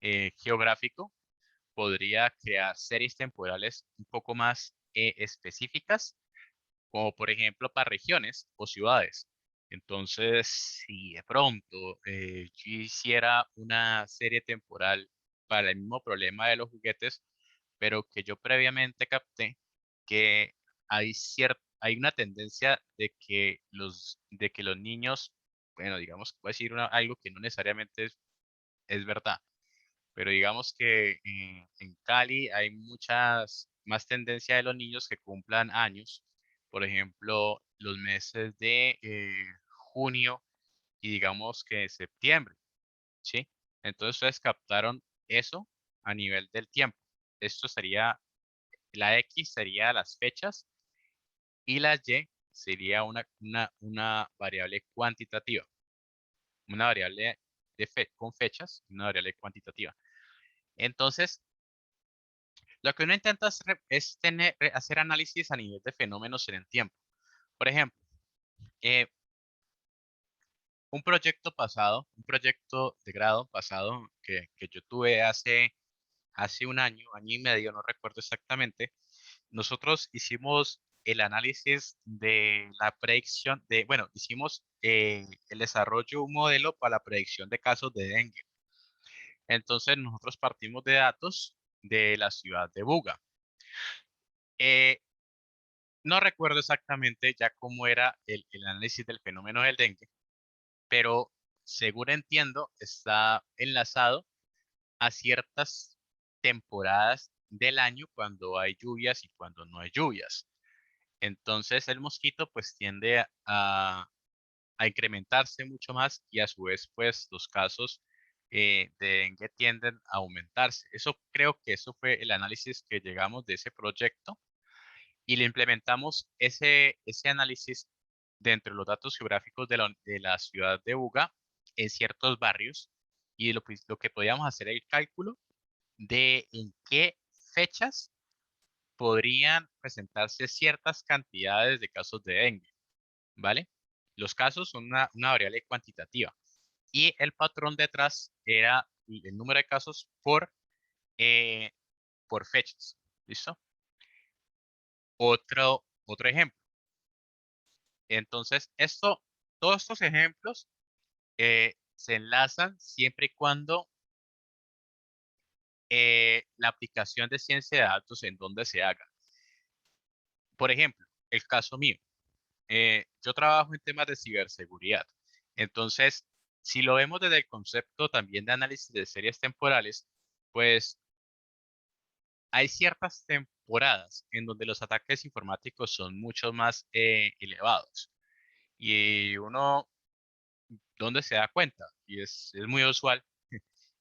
geográfico, podría crear series temporales un poco más específicas, como por ejemplo para regiones o ciudades. Entonces, si de pronto yo hiciera una serie temporal para el mismo problema de los juguetes, pero que yo previamente capté que hay una tendencia de que los niños, bueno, digamos, voy a decir algo que no necesariamente es verdad, pero digamos que en Cali hay muchas más tendencia de los niños que cumplan años, por ejemplo, los meses de junio y digamos que septiembre, ¿sí? Entonces ustedes captaron eso a nivel del tiempo. Esto sería, la X sería las fechas y la Y sería una variable cuantitativa, una variable con fechas, una variable cuantitativa. Entonces, lo que uno intenta es hacer análisis a nivel de fenómenos en el tiempo. Por ejemplo, eh, un proyecto de grado pasado que yo tuve hace un año y medio, no recuerdo exactamente, nosotros hicimos el análisis de la predicción bueno, hicimos el desarrollo de un modelo para la predicción de casos de dengue. Entonces, nosotros partimos de datos de la ciudad de Buga. Eh, No recuerdo exactamente ya cómo era el análisis del fenómeno del dengue, pero según entiendo, está enlazado a ciertas temporadas del año cuando hay lluvias y cuando no hay lluvias. Entonces el mosquito pues tiende a incrementarse mucho más y a su vez pues los casos de dengue tienden a aumentarse. Eso creo que eso fue el análisis que llegamos de ese proyecto y le implementamos ese análisis dentro de los datos geográficos de la ciudad de Buga en ciertos barrios y lo que podíamos hacer el cálculo de en qué fechas podrían presentarse ciertas cantidades de casos de dengue, ¿vale? Los casos son una variable cuantitativa y el patrón detrás era el número de casos eh, por fechas, ¿listo? Otro ejemplo. Entonces, todos estos ejemplos se enlazan siempre y cuando la aplicación de ciencia de datos en donde se haga. Por ejemplo, el caso mío. Yo trabajo en temas de ciberseguridad. Entonces, si lo vemos desde el concepto también de análisis de series temporales, pues hay ciertas temporadas en donde los ataques informáticos son mucho más elevados. Y uno, ¿dónde se da cuenta? Y es muy usual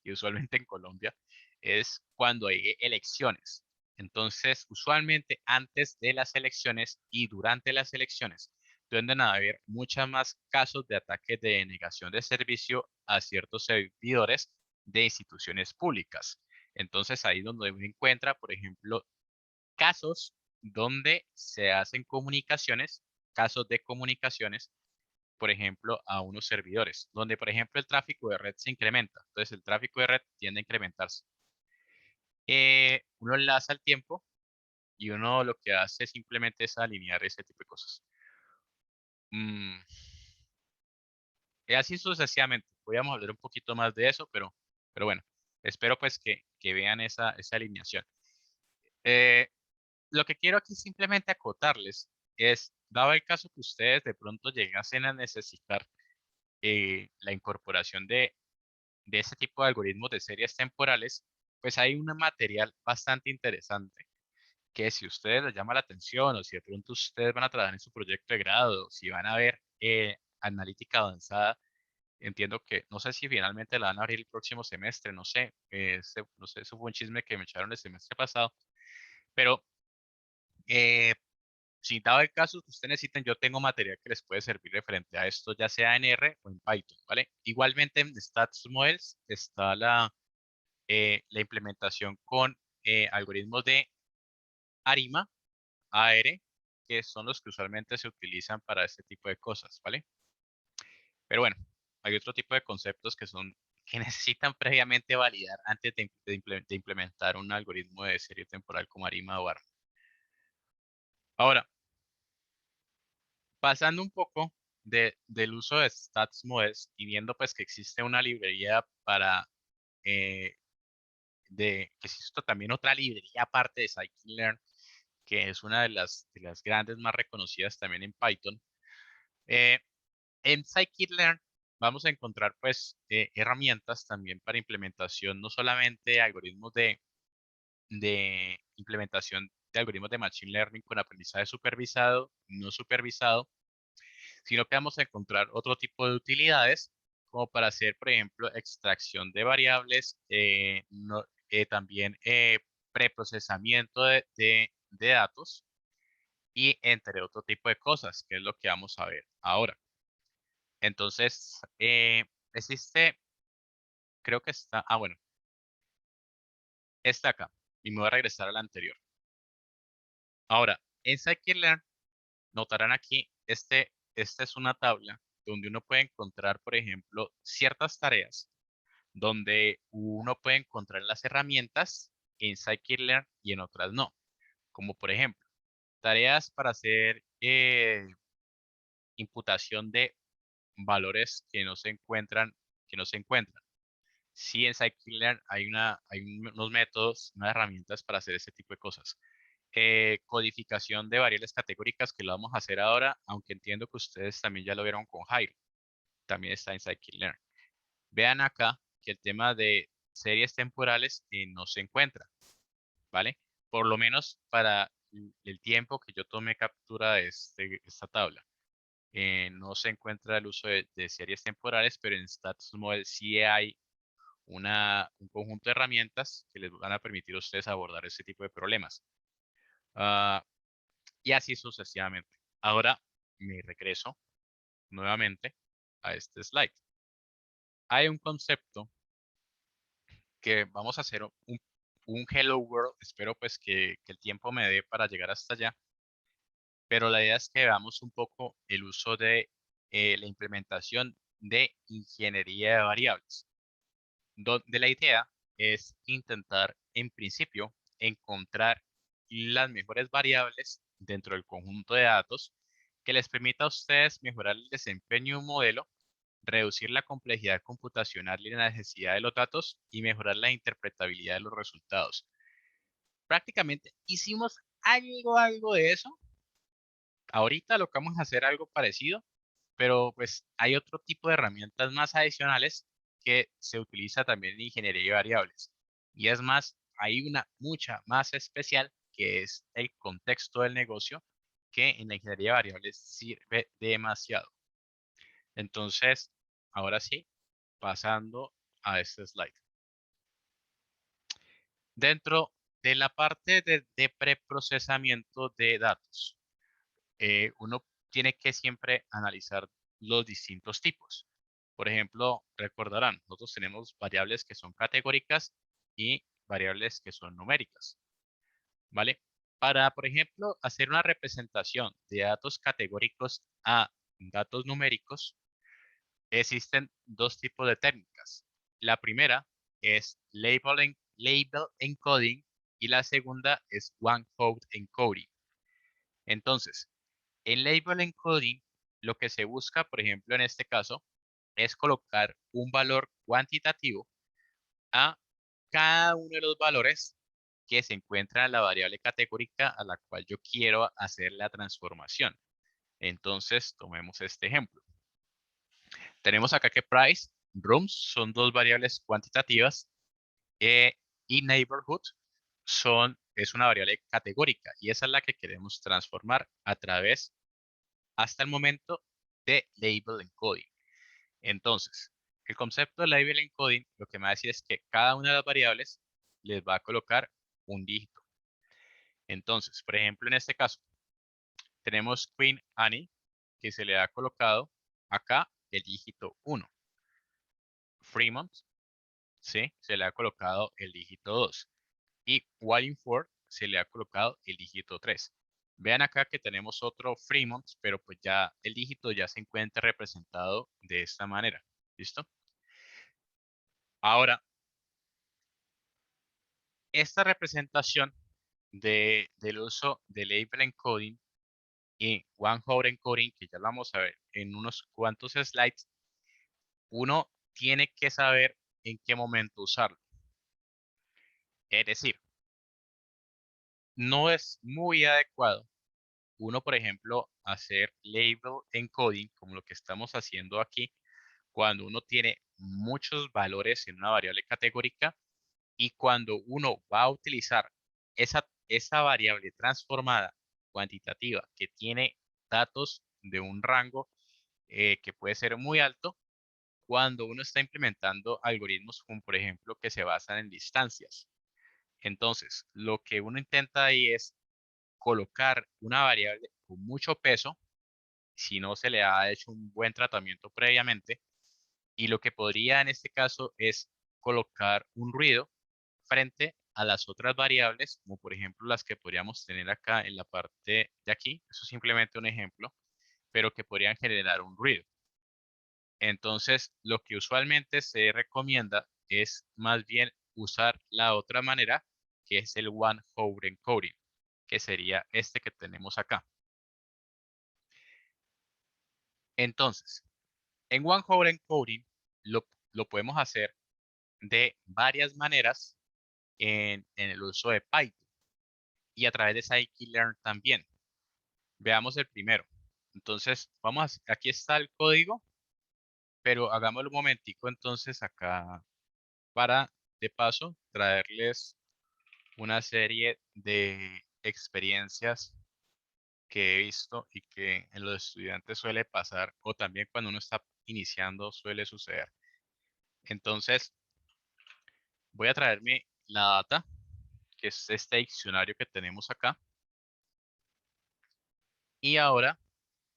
y usualmente en Colombia, es cuando hay elecciones. Entonces, usualmente antes de las elecciones y durante las elecciones, tienden a haber muchos más casos de ataques de denegación de servicio a ciertos servidores de instituciones públicas. Entonces, ahí donde uno encuentra, por ejemplo, casos donde se hacen comunicaciones, casos de comunicaciones por ejemplo, a unos servidores, donde, por ejemplo, el tráfico de red se incrementa. Entonces, el tráfico de red tiende a incrementarse. Uno enlaza el tiempo y uno lo que hace simplemente es alinear ese tipo de cosas. Mm, y así sucesivamente. Podríamos hablar un poquito más de eso, pero bueno, espero pues que vean esa alineación. Eh, lo que quiero aquí simplemente acotarles es, dado el caso que ustedes de pronto llegasen a necesitar la incorporación de ese tipo de algoritmos de series temporales, pues hay un material bastante interesante que si a ustedes les llama la atención o si de pronto ustedes van a trabajar en su proyecto de grado, si van a ver analítica avanzada, entiendo que, no sé si finalmente la van a abrir el próximo semestre, no sé, no sé, eso fue un chisme que me echaron el semestre pasado, pero eh, si dado el caso que ustedes necesiten, yo tengo material que les puede servir referente a esto, ya sea en R o en Python, ¿vale? Igualmente en Stats Models está la implementación con algoritmos de ARIMA, AR, que son los que usualmente se utilizan para este tipo de cosas, ¿vale? Pero bueno, hay otro tipo de conceptos que son que necesitan previamente validar antes de implementar un algoritmo de serie temporal como ARIMA o AR. Ahora, pasando un poco del uso de Stats Models y viendo pues que existe una librería para eh, que existe también otra librería aparte de Scikit-Learn, que es una de las grandes más reconocidas también en Python. Eh, en Scikit-Learn vamos a encontrar pues herramientas también para implementación, no solamente algoritmos de implementación de algoritmos de Machine Learning con aprendizaje supervisado, no supervisado, sino que vamos a encontrar otro tipo de utilidades, como para hacer, por ejemplo, extracción de variables, también preprocesamiento de datos y entre otro tipo de cosas, que es lo que vamos a ver ahora. Entonces, existe, creo que está, bueno, está acá y me voy a regresar a la anterior. Ahora, en Scikit-Learn, notarán aquí, esta es una tabla donde uno puede encontrar, por ejemplo, ciertas tareas donde uno puede encontrar las herramientas en Scikit-Learn y en otras no. Como por ejemplo, tareas para hacer imputación de valores que no se encuentran. Sí, en Scikit-Learn hay unos métodos, unas herramientas para hacer ese tipo de cosas. Codificación de variables categóricas que lo vamos a hacer ahora, aunque entiendo que ustedes también ya lo vieron con Jairo. También está en Scikit-Learn. Vean acá que el tema de series temporales no se encuentra, ¿vale? Por lo menos para el tiempo que yo tomé captura de esta tabla. No se encuentra el uso de series temporales, pero en Status Model sí hay un conjunto de herramientas que les van a permitir a ustedes abordar ese tipo de problemas. Ah, y así sucesivamente. Ahora me regreso nuevamente a este slide. Hay un concepto que vamos a hacer un Hello World. Espero pues que el tiempo me dé para llegar hasta allá. Pero la idea es que veamos un poco el uso de la implementación de ingeniería de variables, donde la idea es intentar, en principio, encontrar las mejores variables dentro del conjunto de datos que les permita a ustedes mejorar el desempeño de un modelo, reducir la complejidad computacional y la necesidad de los datos y mejorar la interpretabilidad de los resultados. Prácticamente hicimos algo de eso. Ahorita lo que vamos a hacer algo parecido, pero pues hay otro tipo de herramientas más adicionales que se utiliza también en ingeniería de variables. Y es más, hay una mucha más especial que es el contexto del negocio, que en la ingeniería de variables sirve demasiado. Entonces, ahora sí, pasando a este slide. Dentro de la parte de preprocesamiento de datos, uno tiene que siempre analizar los distintos tipos. Por ejemplo, recordarán, nosotros tenemos variables que son categóricas y variables que son numéricas, ¿vale? Para, por ejemplo, hacer una representación de datos categóricos a datos numéricos, existen dos tipos de técnicas. La primera es label encoding y la segunda es one code encoding. Entonces, en label encoding lo que se busca, por ejemplo, en este caso, es colocar un valor cuantitativo a cada uno de los valores que se encuentra en la variable categórica a la cual yo quiero hacer la transformación. Entonces, tomemos este ejemplo. Tenemos acá que price, rooms son dos variables cuantitativas y neighborhood es una variable categórica y esa es la que queremos transformar a través, hasta el momento, de label encoding. Entonces, el concepto de label encoding lo que me va a decir es que cada una de las variables les va a colocar un dígito. Entonces, por ejemplo, en este caso, tenemos Queen Annie, que se le ha colocado acá el dígito 1. Fremont, ¿sí? Se le ha colocado el dígito 2. Y Wallingford se le ha colocado el dígito 3. Vean acá que tenemos otro Fremont, pero pues ya el dígito ya se encuentra representado de esta manera. ¿Listo? Ahora, esta representación del uso de label encoding y one hot encoding, que ya lo vamos a ver en unos cuantos slides, uno tiene que saber en qué momento usarlo. Es decir, no es muy adecuado uno, por ejemplo, hacer label encoding como lo que estamos haciendo aquí, cuando uno tiene muchos valores en una variable categórica y cuando uno va a utilizar esa variable transformada cuantitativa que tiene datos de un rango que puede ser muy alto, cuando uno está implementando algoritmos como por ejemplo que se basan en distancias. Entonces, lo que uno intenta ahí es colocar una variable con mucho peso si no se le ha hecho un buen tratamiento previamente. Y lo que podría en este caso es colocar un ruido frente a las otras variables, como por ejemplo las que podríamos tener acá en la parte de aquí. Eso es simplemente un ejemplo, pero que podrían generar un ruido. Entonces, lo que usualmente se recomienda es más bien usar la otra manera, que es el one hot encoding, que sería este que tenemos acá. Entonces, en one hot encoding lo podemos hacer de varias maneras en el uso de Python y a través de scikit-learn también. Veamos el primero. Entonces, aquí está el código, pero hagámoslo un momentico entonces acá para, de paso, traerles una serie de experiencias que he visto y que en los estudiantes suele pasar, o también cuando uno está iniciando suele suceder. Entonces, voy a traerme la data, que es este diccionario que tenemos acá, y ahora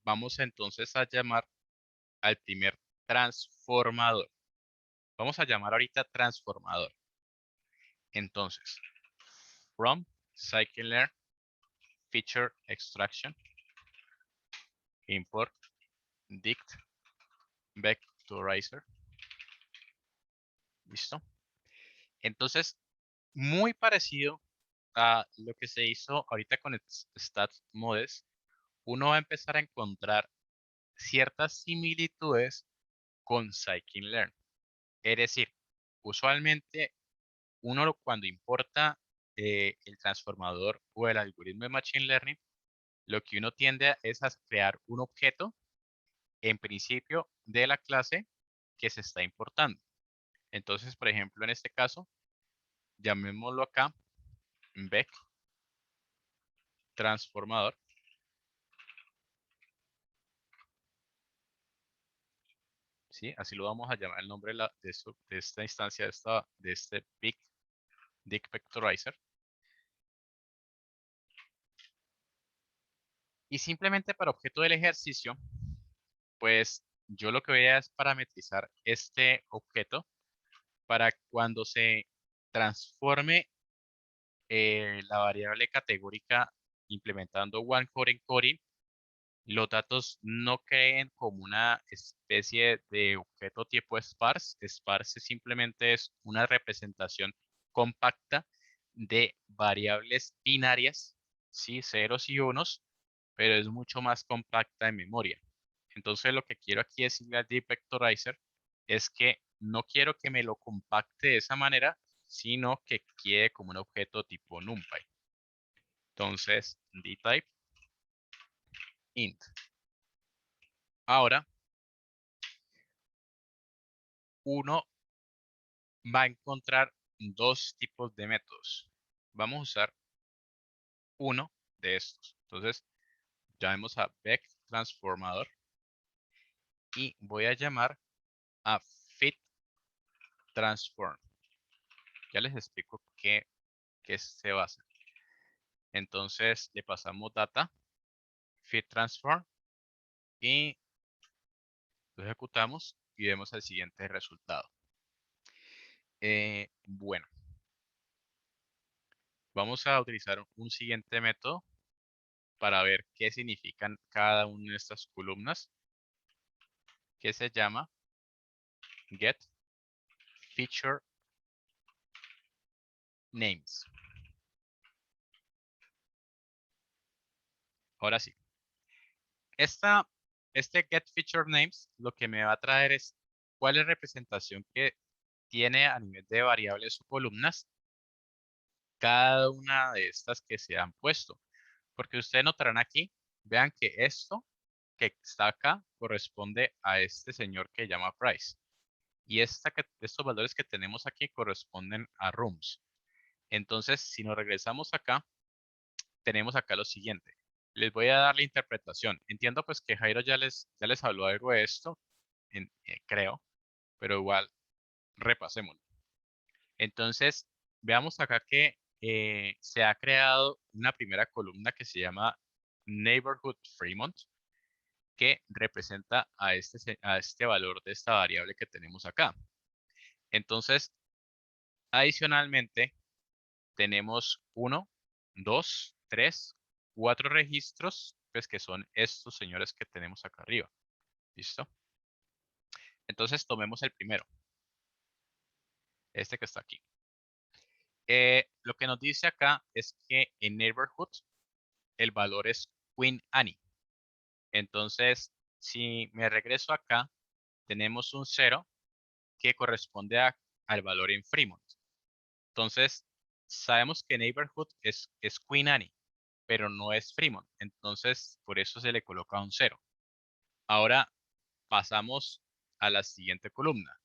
vamos entonces a llamar al primer transformador. Vamos a llamar ahorita transformador. Entonces, from scikit-learn feature extraction import dict vectorizer. ¿Listo? Entonces, muy parecido a lo que se hizo ahorita con StatsModes, uno va a empezar a encontrar ciertas similitudes con scikit-learn. Es decir, usualmente uno cuando importa el transformador o el algoritmo de Machine Learning, lo que uno tiende es a crear un objeto en principio de la clase que se está importando. Entonces, por ejemplo, en este caso, llamémoslo acá vec transformador. ¿Sí? Así lo vamos a llamar el nombre de esta instancia, de este dict vectorizer. Y simplemente para objeto del ejercicio, pues yo lo que voy a es parametrizar este objeto para cuando se transforme la variable categórica implementando one hot encoding, los datos no queden como una especie de objeto tipo sparse. Sparse simplemente es una representación compacta de variables binarias, ¿sí? Ceros y unos, pero es mucho más compacta en memoria. Entonces lo que quiero aquí decirle al Deep Vectorizer es que no quiero que me lo compacte de esa manera, sino que quede como un objeto tipo NumPy. Entonces, dtype int. Ahora, uno va a encontrar dos tipos de métodos. Vamos a usar uno de estos. Entonces, llamemos a Vec transformador y voy a llamar a fit transform. Ya les explico qué se va a hacer. Entonces, le pasamos data fit transform y lo ejecutamos y vemos el siguiente resultado. Bueno, vamos a utilizar un siguiente método para ver qué significan cada una de estas columnas, que se llama get feature names. Ahora sí, este get feature names lo que me va a traer es cuál es la representación que tiene a nivel de variables o columnas cada una de estas que se han puesto. Porque ustedes notarán aquí, vean que esto que está acá corresponde a este señor que llama price. Y estos valores que tenemos aquí corresponden a rooms. Entonces, si nos regresamos acá, tenemos acá lo siguiente. Les voy a dar la interpretación. Entiendo pues que Jairo ya les habló algo de esto, creo, pero igual repasémoslo. Entonces, veamos acá que se ha creado una primera columna que se llama Neighborhood Fremont, que representa a este valor de esta variable que tenemos acá. Entonces, adicionalmente, tenemos 1, 2, 3, 4 registros, pues que son estos señores que tenemos acá arriba. ¿Listo? Entonces, tomemos el primero, este que está aquí. Lo que nos dice acá es que en neighborhood el valor es Queen Annie. Entonces, si me regreso acá, tenemos un 0 que corresponde al valor en Fremont. Entonces, sabemos que neighborhood es Queen Annie, pero no es Fremont. Entonces, por eso se le coloca un 0. Ahora pasamos a la siguiente columna,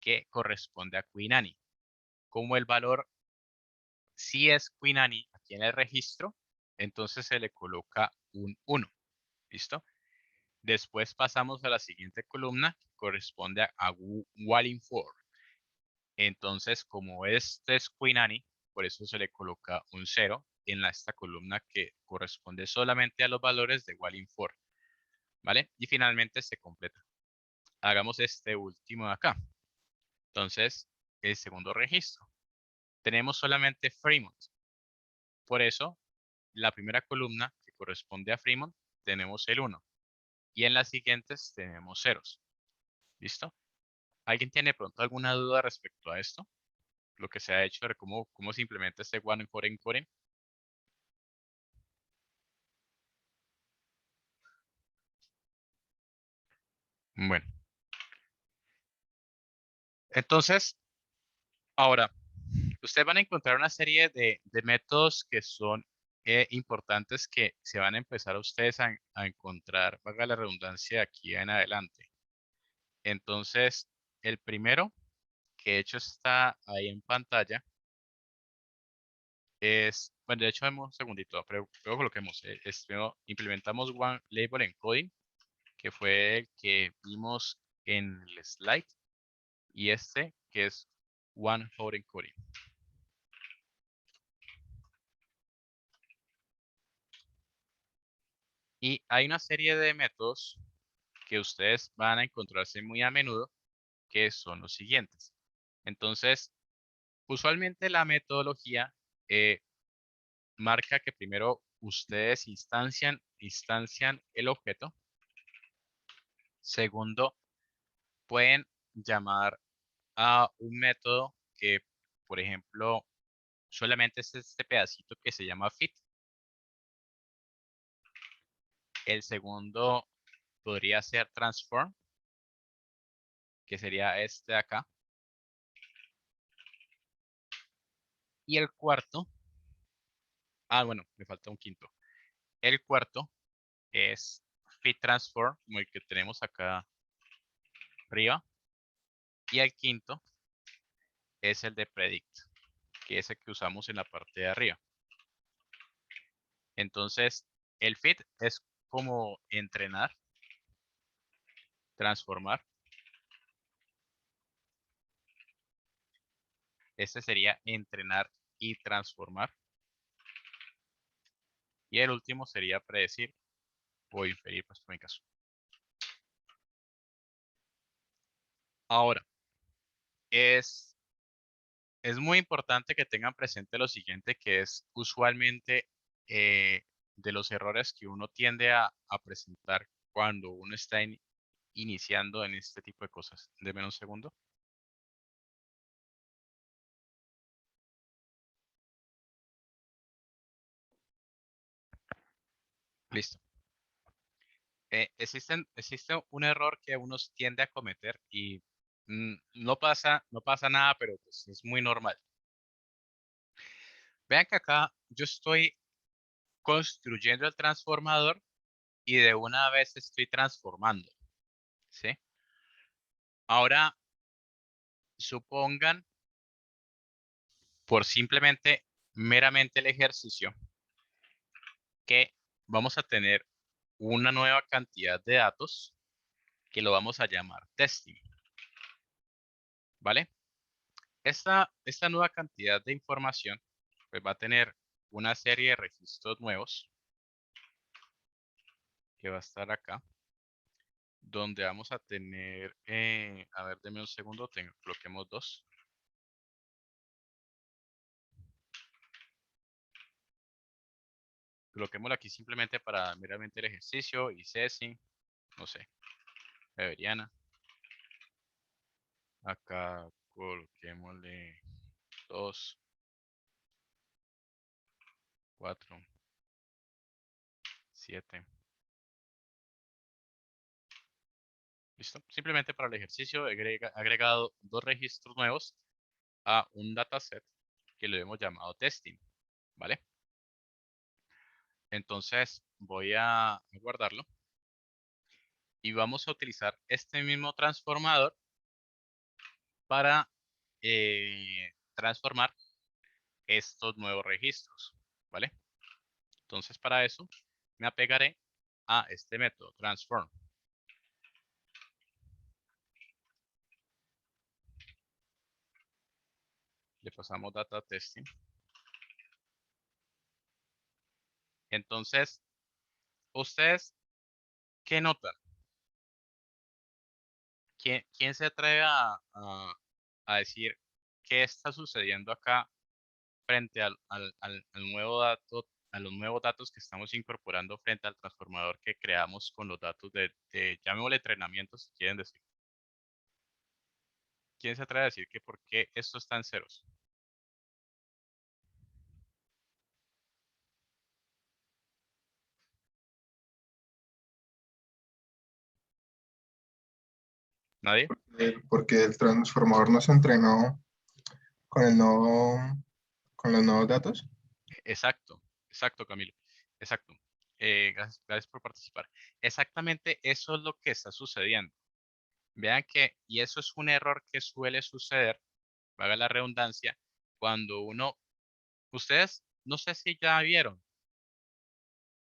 que corresponde a Queen Annie. Como el valor sí es Queen Annie aquí en el registro, entonces se le coloca un 1. ¿Listo? Después pasamos a la siguiente columna, que corresponde a Wallingford. Entonces, como este es Queen Annie, por eso se le coloca un 0 en esta columna que corresponde solamente a los valores de Wallingford. ¿Vale? Y finalmente se completa. Hagamos este último de acá. Entonces, el segundo registro. Tenemos solamente Fremont. Por eso, la primera columna que corresponde a Fremont, tenemos el 1. Y en las siguientes tenemos ceros. ¿Listo? ¿Alguien tiene pronto alguna duda respecto a esto? Lo que se ha hecho, cómo se implementa este one for encoding. Bueno, entonces, ahora, ustedes van a encontrar una serie de métodos que son importantes que se van a empezar a ustedes a encontrar, valga la redundancia, aquí en adelante. Entonces, el primero, que de hecho está ahí en pantalla, bueno, de hecho, vemos un segundito, pero luego coloquemos, implementamos One Label Encoding, que fue el que vimos en el slide, y este, que es One Hot Encoding. Y hay una serie de métodos que ustedes van a encontrarse muy a menudo, que son los siguientes. Entonces, usualmente la metodología marca que primero ustedes instancian el objeto. Segundo, pueden llamar a un método que, por ejemplo, solamente es este pedacito que se llama fit. El segundo podría ser transform, que sería este de acá. Y el cuarto, bueno, me falta un quinto. El cuarto es fit transform, como el que tenemos acá arriba. Y el quinto es el de predict, que es el que usamos en la parte de arriba. Entonces, el fit es como entrenar, transformar. Este sería entrenar y transformar. Y el último sería predecir o inferir, pues en mi caso. Ahora, es muy importante que tengan presente lo siguiente, que es usualmente de los errores que uno tiende a presentar cuando uno está iniciando en este tipo de cosas. Deme un segundo. Listo. Existe un error que uno tiende a cometer y no pasa nada, pero pues es muy normal. Vean que acá yo estoy construyendo el transformador y de una vez estoy transformando, ¿sí? Ahora, supongan, por simplemente, meramente el ejercicio, que vamos a tener una nueva cantidad de datos que lo vamos a llamar testing, ¿vale? Esta nueva cantidad de información pues va a tener una serie de registros nuevos que va a estar acá, donde vamos a tener, a ver, denme un segundo, coloquemos dos. Coloquémoslo aquí simplemente para meramente el ejercicio y Ceci, no sé, Beberiana. Acá coloquémosle 2, 4, 7. Listo. Simplemente para el ejercicio he agregado dos registros nuevos a un dataset que lo hemos llamado testing, ¿vale? Entonces voy a guardarlo y vamos a utilizar este mismo transformador para transformar estos nuevos registros, ¿vale? Entonces para eso me apegaré a este método, transform. Le pasamos data testing. Entonces, ¿ustedes qué notan? ¿Quién se atreve a decir qué está sucediendo acá frente al nuevo dato, a los nuevos datos que estamos incorporando frente al transformador que creamos con los datos llamémosle entrenamiento si quieren decir? ¿Quién se atreve a decir que por qué esto está en ceros? ¿Nadie? Porque el transformador no se entrenó con el nuevo, con los nuevos datos. Exacto, exacto, Camilo. Exacto. Gracias por participar. Exactamente eso es lo que está sucediendo. Vean que, y eso es un error que suele suceder, valga la redundancia, cuando ustedes, no sé si ya vieron,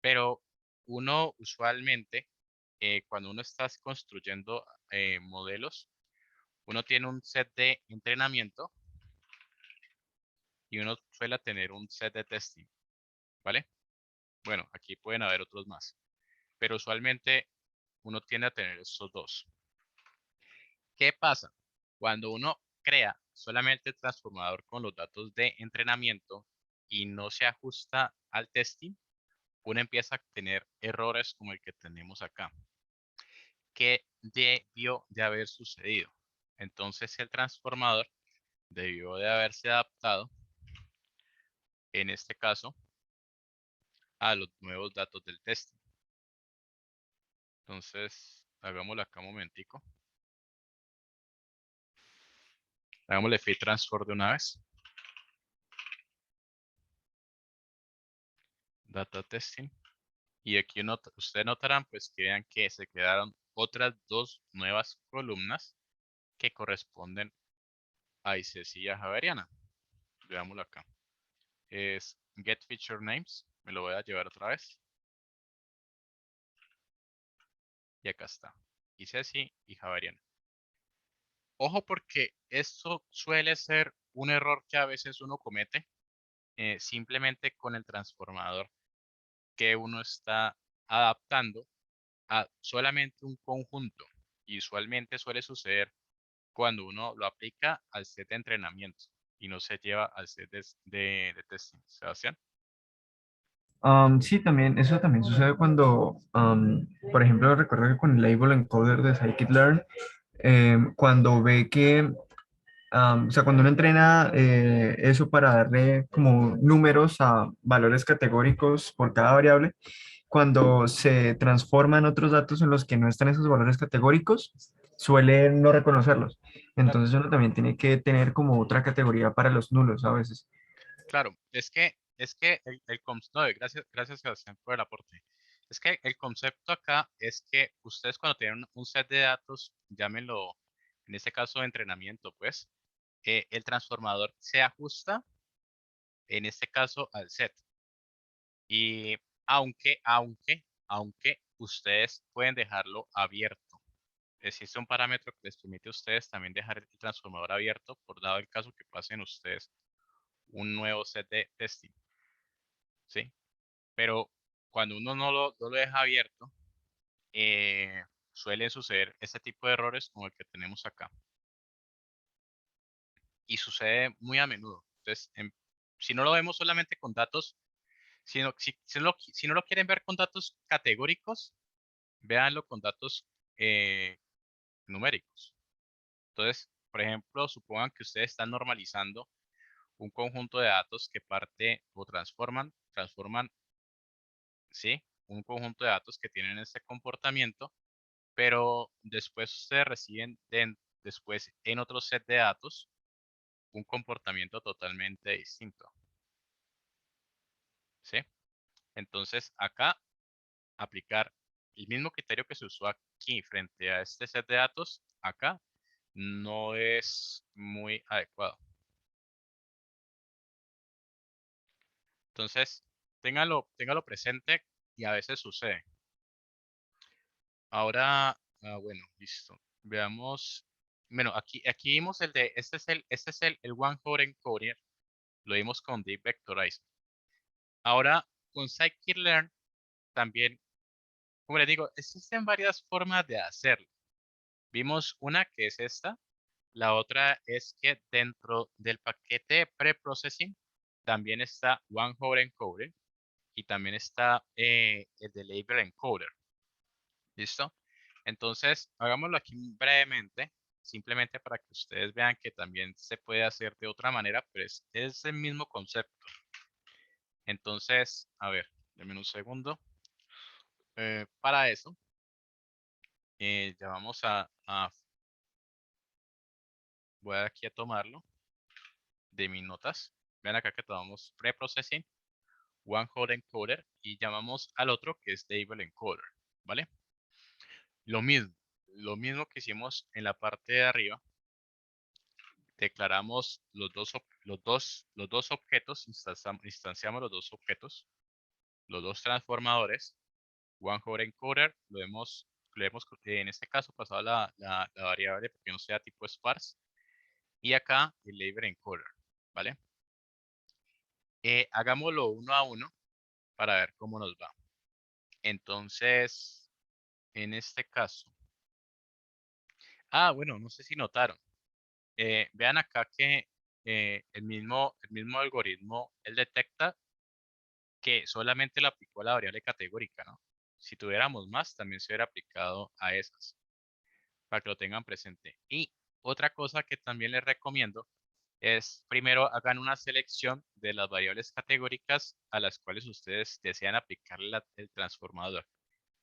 pero uno usualmente, cuando uno está construyendo modelos, uno tiene un set de entrenamiento y uno suele tener un set de testing, ¿vale? Bueno, aquí pueden haber otros más, pero usualmente uno tiende a tener estos dos. ¿Qué pasa? Cuando uno crea solamente el transformador con los datos de entrenamiento y no se ajusta al testing, uno empieza a tener errores como el que tenemos acá. ¿Qué debió de haber sucedido? Entonces el transformador debió de haberse adaptado, en este caso, a los nuevos datos del testing. Entonces, Hagámoslo acá un momentico. Hagámosle fit transfer de una vez. Data testing. Y aquí ustedes notarán pues que vean que se quedaron otras dos nuevas columnas que corresponden a ICESI y a Javeriana. Veámoslo acá. Es get feature names. Me lo voy a llevar otra vez. Y acá está. ICESI y Javeriana. Ojo porque esto suele ser un error que a veces uno comete simplemente con el transformador que uno está adaptando a solamente un conjunto. Y usualmente suele suceder cuando uno lo aplica al set de entrenamiento y no se lleva al set de testing. Sebastián. Sí, también, eso también sucede cuando, por ejemplo, recuerdo que con el label encoder de scikit-learn, cuando ve que, o sea, cuando uno entrena eso para darle como números a valores categóricos por cada variable, cuando se transforman otros datos en los que no están esos valores categóricos, suele no reconocerlos. Claro, Entonces uno también tiene que tener como otra categoría para los nulos a veces. claro, es que no, gracias Sebastián por el aporte. Es que el concepto acá es que ustedes cuando tienen un set de datos, llámenlo en este caso de entrenamiento, pues, el transformador se ajusta en este caso al set. Y aunque ustedes pueden dejarlo abierto. Existe un parámetro que les permite a ustedes también dejar el transformador abierto por dado el caso que pasen ustedes un nuevo set de testing, ¿sí? Pero cuando uno no lo deja abierto, suelen suceder este tipo de errores como el que tenemos acá. Y sucede muy a menudo. Entonces, si no lo vemos solamente con datos, si no lo quieren ver con datos categóricos, véanlo con datos eh, numéricos. Entonces, por ejemplo, supongan que ustedes están normalizando un conjunto de datos que parte o transforman, ¿sí? Un conjunto de datos que tienen este comportamiento, pero después ustedes reciben después en otro set de datos un comportamiento totalmente distinto, ¿sí? Entonces, acá aplicar el mismo criterio que se usó aquí frente a este set de datos, acá no es muy adecuado. Entonces, téngalo presente y a veces sucede. Ahora, bueno, listo. Veamos. Bueno, aquí vimos el One Hot Encoder. Lo vimos con Deep Vectorizer. Ahora, con Scikit-Learn también, como les digo, existen varias formas de hacerlo. Vimos una que es esta. La otra es que dentro del paquete preprocessing también está One Hot Encoder y también está el de Label Encoder. ¿Listo? Entonces, hagámoslo aquí brevemente, simplemente para que ustedes vean que también se puede hacer de otra manera, pero es el mismo concepto. Entonces, a ver, denme un segundo. Para eso, ya vamos voy aquí a tomarlo de mis notas. Vean acá que tomamos preprocessing, one hot encoder y llamamos al otro que es label encoder, ¿vale? Lo mismo, lo mismo que hicimos en la parte de arriba, declaramos los dos objetos, instanciamos los dos objetos, los dos transformadores, one hot encoder, lo hemos en este caso pasado la variable porque no sea tipo sparse, y acá el label encoder, ¿vale? Hagámoslo uno a uno para ver cómo nos va. Entonces, en este caso, bueno, no sé si notaron, vean acá que el mismo algoritmo, él detecta que solamente le aplicó a la variable categórica, ¿no? Si tuviéramos más, también se hubiera aplicado a esas, para que lo tengan presente. Y otra cosa que también les recomiendo es, primero, hagan una selección de las variables categóricas a las cuales ustedes desean aplicarle el transformador,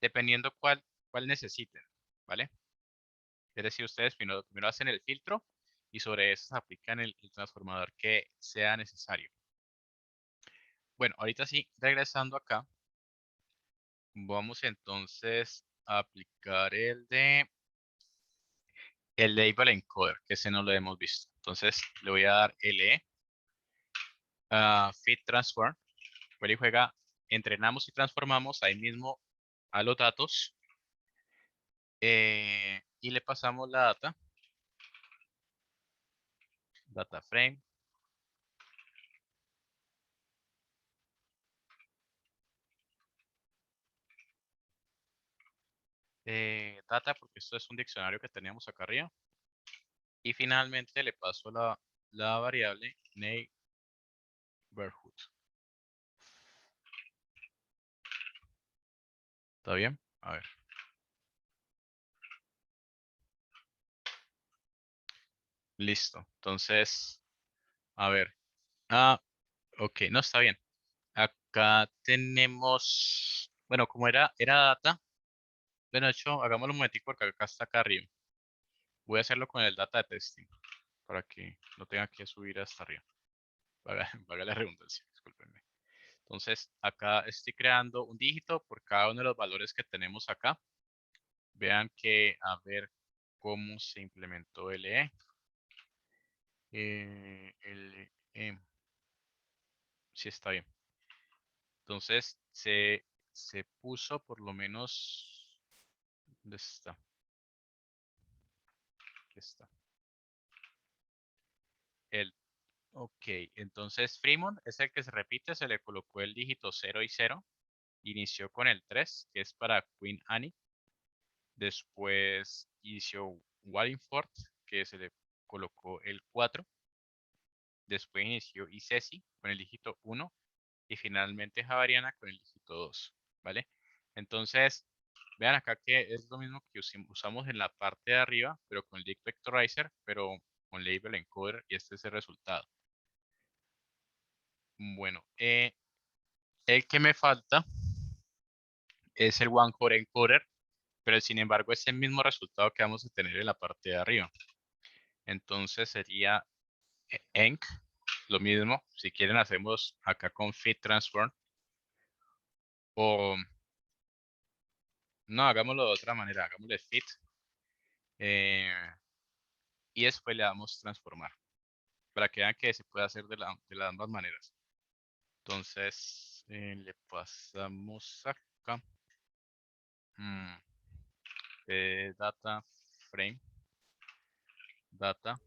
dependiendo cuál necesiten, ¿vale? Es decir, ustedes primero hacen el filtro y sobre eso aplican el transformador que sea necesario. Bueno, ahorita sí, regresando acá, vamos entonces a aplicar el label encoder, que ese no lo hemos visto. Entonces le voy a dar LE, fit transform, y juega, entrenamos y transformamos ahí mismo a los datos y le pasamos la data frame, data, porque esto es un diccionario que teníamos acá arriba. Y finalmente le paso la variable neighborhood. ¿Está bien? A ver. Listo. Entonces, a ver. Ah, ok, no está bien. Acá tenemos, bueno, como era data, bueno, de hecho, hagámoslo un momentico porque acá está acá arriba. Voy a hacerlo con el data testing para que no tenga que subir hasta arriba. Vaga la redundancia, discúlpenme. Entonces, acá estoy creando un dígito por cada uno de los valores que tenemos acá. Vean que, a ver cómo se implementó LE. LE. Sí, está bien. Entonces, se puso por lo menos. ¿Dónde está? Aquí está. Ok, entonces Fremont es el que se repite, se le colocó el dígito 0 y 0. Inició con el 3, que es para Queen Annie. Después inició Wallingford, que se le colocó el 4. Después inició Isesi con el dígito 1. Y finalmente Javariana con el dígito 2. ¿Vale? Entonces, vean acá que es lo mismo que usamos en la parte de arriba, pero con el Dict Vectorizer, pero con Label Encoder, y este es el resultado. Bueno, el que me falta es el One Core Encoder, pero sin embargo es el mismo resultado que vamos a tener en la parte de arriba. Entonces sería enc, lo mismo. Si quieren hacemos acá con fit transform. O no, hagámoslo de otra manera. Hagámosle fit. Y después le damos transformar. Para que vean que se puede hacer de las ambas maneras. Entonces le pasamos acá. Data frame. Data.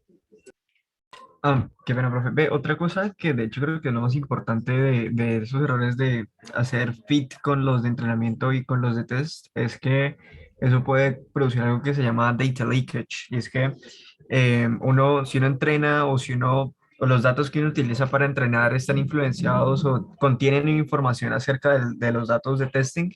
Qué pena, profe. Ve, otra cosa que de hecho creo que es lo más importante de esos errores de hacer fit con los de entrenamiento y con los de test es que eso puede producir algo que se llama data leakage. Y es que si uno entrena o si uno, o los datos que uno utiliza para entrenar están influenciados o contienen información acerca de los datos de testing,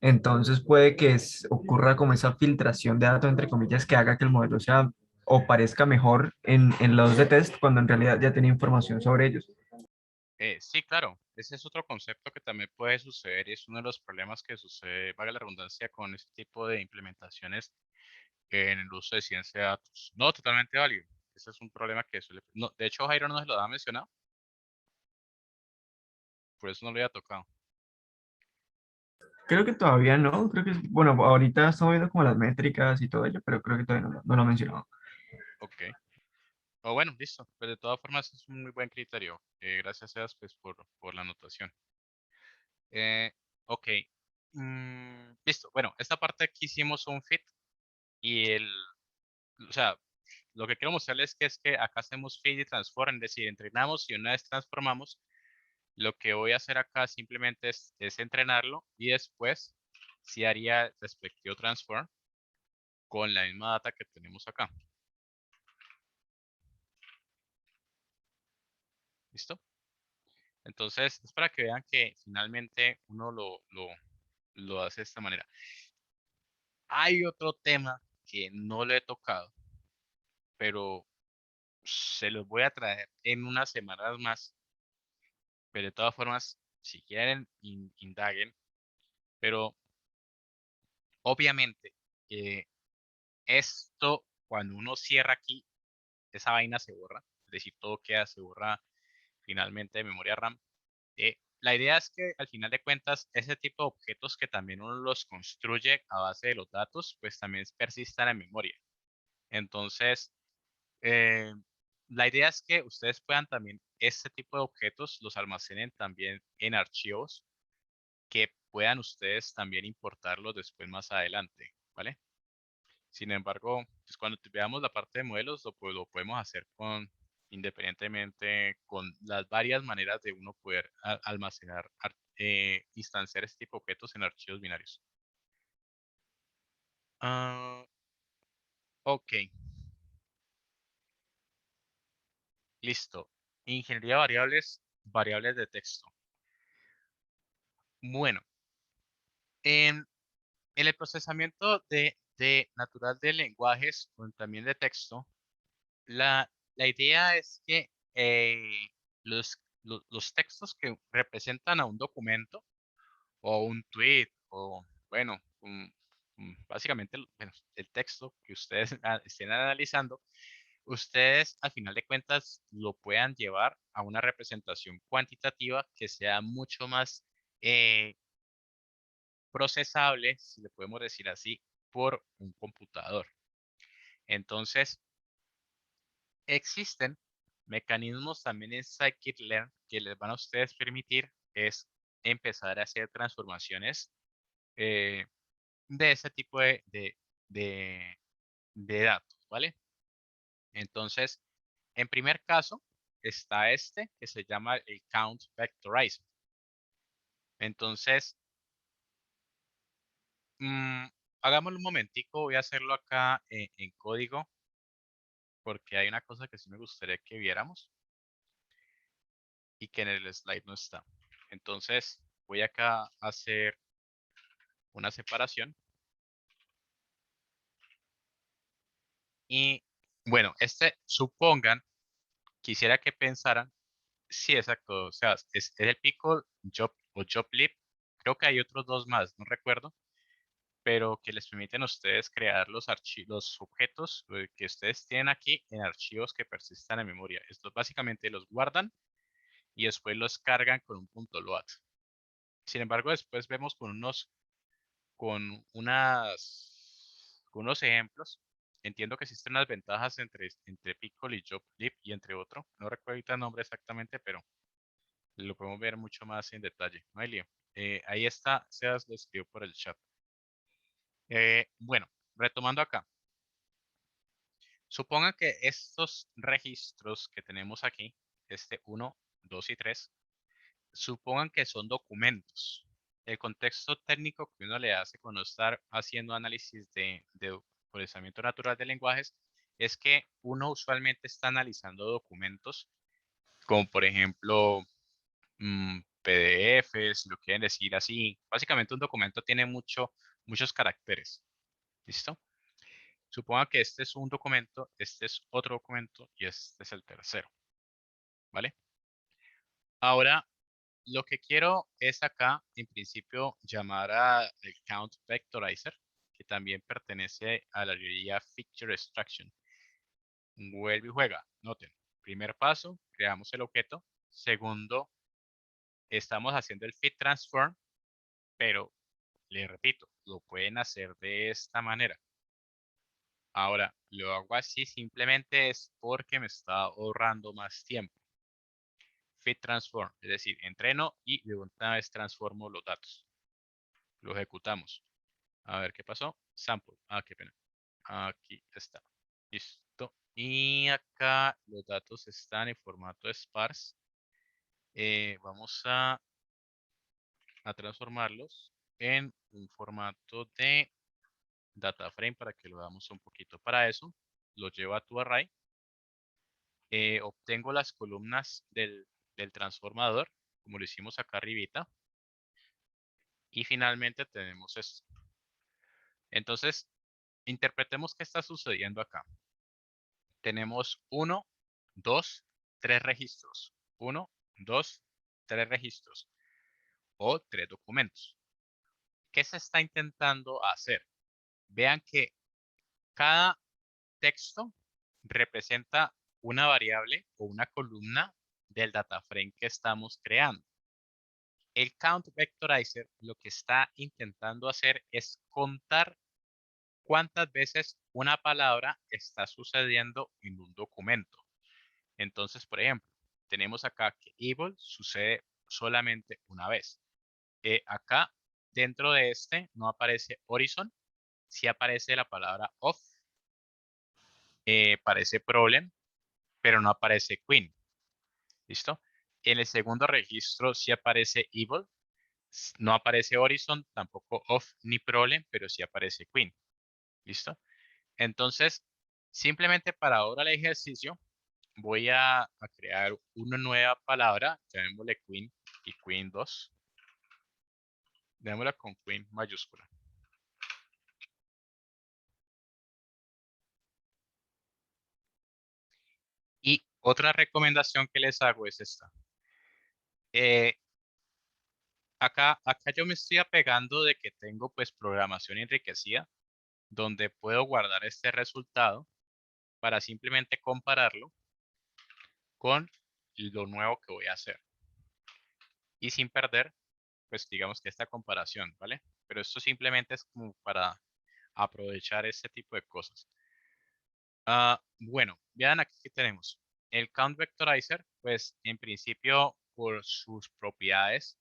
entonces puede que ocurra como esa filtración de datos, entre comillas, que haga que el modelo sea o parezca mejor en los de test cuando en realidad ya tiene información sobre ellos. Sí, claro, ese es otro concepto que también puede suceder y es uno de los problemas que sucede, valga la redundancia, con este tipo de implementaciones en el uso de ciencia de datos. No, totalmente válido. Ese es un problema que suele. No, de hecho, Jairo no se lo ha mencionado, por eso no lo había tocado. Creo que todavía no, creo que, bueno, ahorita estamos viendo como las métricas y todo ello, pero creo que todavía no lo he mencionado. Ok. O bueno, listo. Pues de todas formas es un muy buen criterio. Gracias, Sebas, pues, por la anotación. Ok. Listo. Bueno, esta parte aquí hicimos un fit y o sea, lo que quiero mostrarles es que acá hacemos fit y transform, es decir, entrenamos y una vez transformamos, lo que voy a hacer acá simplemente es entrenarlo y después si haría el respectivo transform con la misma data que tenemos acá. ¿Listo? Entonces, es para que vean que finalmente uno lo hace de esta manera. Hay otro tema que no lo he tocado, pero se los voy a traer en unas semanas más. Pero de todas formas, si quieren, indaguen. Pero obviamente, Esto, cuando uno cierra aquí, esa vaina se borra, es decir, todo se borra finalmente de memoria RAM. La idea es que al final de cuentas, ese tipo de objetos que también uno los construye a base de los datos, pues también persistan en memoria. Entonces, eh, la idea es que ustedes puedan también, este tipo de objetos los almacenen también en archivos que puedan ustedes también importarlos después más adelante, ¿vale? Sin embargo, pues cuando veamos la parte de modelos, pues lo podemos hacer independientemente con las varias maneras de uno poder almacenar, instanciar este tipo de objetos en archivos binarios. Ah, ok, listo. Ingeniería de variables, variables de texto. Bueno, en, en el procesamiento de natural de lenguajes o también de texto, la idea es que los textos que representan a un documento o un tweet o, bueno, básicamente bueno, el texto que ustedes estén analizando, ustedes al final de cuentas lo puedan llevar a una representación cuantitativa que sea mucho más procesable, si le podemos decir así, por un computador. Entonces, existen mecanismos también en scikit-learn que les van a ustedes permitir es empezar a hacer transformaciones eh, de ese tipo de, de datos, ¿vale? Entonces, en primer caso, está este que se llama el count vectorizer. Entonces, hagámoslo un momentico, voy a hacerlo acá en código porque hay una cosa que sí me gustaría que viéramos y que en el slide no está. Entonces, voy acá a hacer una separación. Y bueno, supongan, quisiera que pensaran, sí, exacto, o sea, es el pico job o joblib. Creo que hay otros dos más, no recuerdo, pero que les permiten a ustedes crear los archivos, los objetos que ustedes tienen aquí en archivos que persistan en memoria. Estos básicamente los guardan y después los cargan con un punto .load. Sin embargo, después vemos con unos ejemplos. Entiendo que existen unas ventajas entre Pickle y Joblib y entre otro. No recuerdo ahorita el nombre exactamente, pero lo podemos ver mucho más en detalle. No hay lío. Ahí está, Sebas lo escribió por el chat. Bueno, retomando acá. Supongan que estos registros que tenemos aquí, este 1, 2 y 3, supongan que son documentos. El contexto técnico que uno le hace cuando está haciendo análisis de procesamiento natural de lenguajes es que uno usualmente está analizando documentos como por ejemplo PDFs, si lo quieren decir así. Básicamente un documento tiene muchos caracteres. ¿Listo? Suponga que este es un documento, este es otro documento y este es el tercero. ¿Vale? Ahora, lo que quiero es acá, en principio, llamar al count vectorizer, que también pertenece a la librería feature extraction. Vuelve y juega. Noten, primer paso, creamos el objeto. Segundo, estamos haciendo el fit transform, pero les repito, lo pueden hacer de esta manera. Ahora, lo hago así simplemente es porque me está ahorrando más tiempo. Fit transform, es decir, entreno y de una vez transformo los datos. Lo ejecutamos. A ver qué pasó. Sample. Ah, qué pena. Aquí está. Listo. Y acá los datos están en formato sparse. Vamos a transformarlos en un formato de data frame para que lo veamos un poquito. Para eso, lo llevo a ToArray. Obtengo las columnas del transformador, como lo hicimos acá arribita. Y finalmente tenemos esto. Entonces, interpretemos qué está sucediendo acá. Tenemos 1, 2, 3 registros. 1, 2, 3 registros. O 3 documentos. ¿Qué se está intentando hacer? Vean que Cada texto representa una variable o una columna del data frame que estamos creando. El count vectorizer lo que está intentando hacer es contar cuántas veces una palabra está sucediendo en un documento. Entonces, por ejemplo, tenemos acá que evil sucede solamente una vez. Acá, dentro de este, no aparece horizon, sí aparece la palabra off, aparece problem, pero no aparece queen. ¿Listo? En el segundo registro sí aparece evil, no aparece horizon, tampoco off ni problem, pero sí aparece queen. ¿Listo? Entonces, simplemente para ahora el ejercicio, voy a crear una nueva palabra, llamémosle queen y queen 2. Démosla con queen mayúscula. Y otra recomendación que les hago es esta. Acá yo me estoy apegando de que tengo pues programación enriquecida, donde puedo guardar este resultado para simplemente compararlo con lo nuevo que voy a hacer. Y sin perder, pues digamos que esta comparación, ¿vale? Pero esto simplemente es como para aprovechar este tipo de cosas. Bueno, vean aquí que tenemos. El count vectorizer, pues en principio por sus propiedades,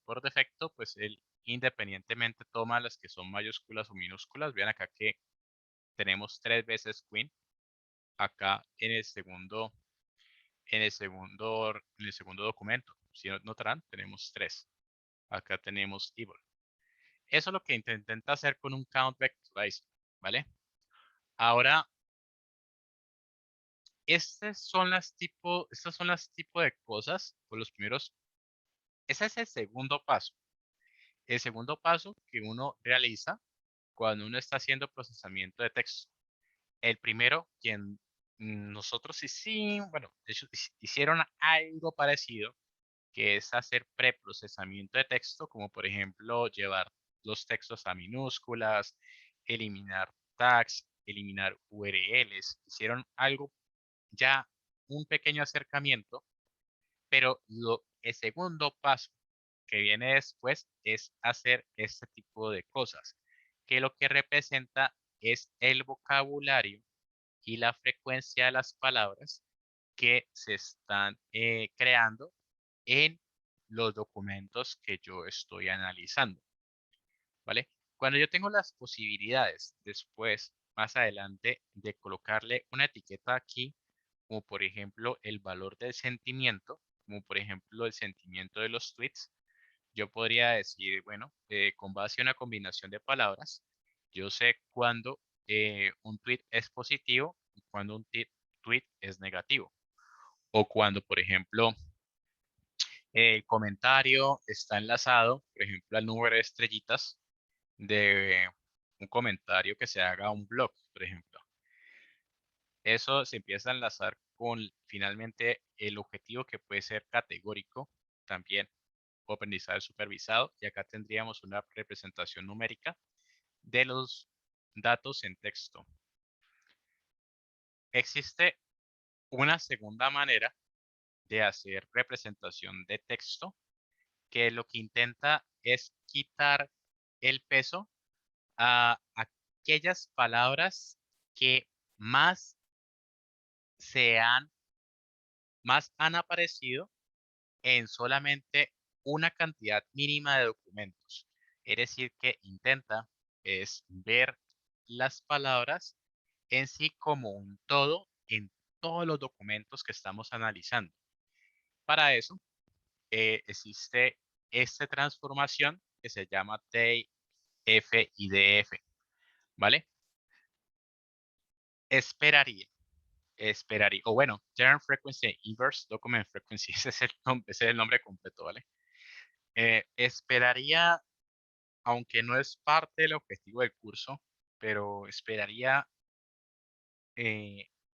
por defecto, pues él independientemente toma las que son mayúsculas o minúsculas. Vean acá que tenemos 3 veces queen. Acá en el segundo documento. Si notarán, tenemos 3. Acá tenemos evil. Eso es lo que intenta hacer con un count vectorizer, ¿vale? Ahora, estas son las tipo de cosas, pues los primeros, ese es el segundo paso. El segundo paso que uno realiza cuando uno está haciendo procesamiento de texto. El primero, quien nosotros hicimos, bueno, de hecho, hicieron algo parecido, que es hacer preprocesamiento de texto, como por ejemplo llevar los textos a minúsculas, eliminar tags, eliminar URLs. Hicieron algo ya un pequeño acercamiento, pero el segundo paso que viene después es hacer este tipo de cosas, que lo que representa es el vocabulario y la frecuencia de las palabras que se están creando en los documentos que yo estoy analizando, ¿vale? Cuando yo tengo las posibilidades después, más adelante, de colocarle una etiqueta aquí, como por ejemplo el valor del sentimiento, como por ejemplo el sentimiento de los tweets, yo podría decir, bueno, con base a una combinación de palabras, yo sé cuándo un tweet es positivo y cuándo un tweet es negativo. O cuando, por ejemplo, el comentario está enlazado, por ejemplo, al número de estrellitas de un comentario que se haga a un blog, por ejemplo. Eso se empieza a enlazar con finalmente el objetivo que puede ser categórico también, o aprendizaje supervisado, y acá tendríamos una representación numérica de los datos en texto. Existe una segunda manera de hacer representación de texto, que lo que intenta es quitar el peso a aquellas palabras que más han aparecido en solamente una cantidad mínima de documentos. Es decir, que intenta es ver las palabras en sí como un todo en todos los documentos que estamos analizando. Para eso existe esta transformación que se llama TF-IDF, ¿vale? Esperaría, o bueno, Term Frequency Inverse Document Frequency, ese es el nombre completo, ¿vale? Esperaría, aunque no es parte del objetivo del curso, pero esperaría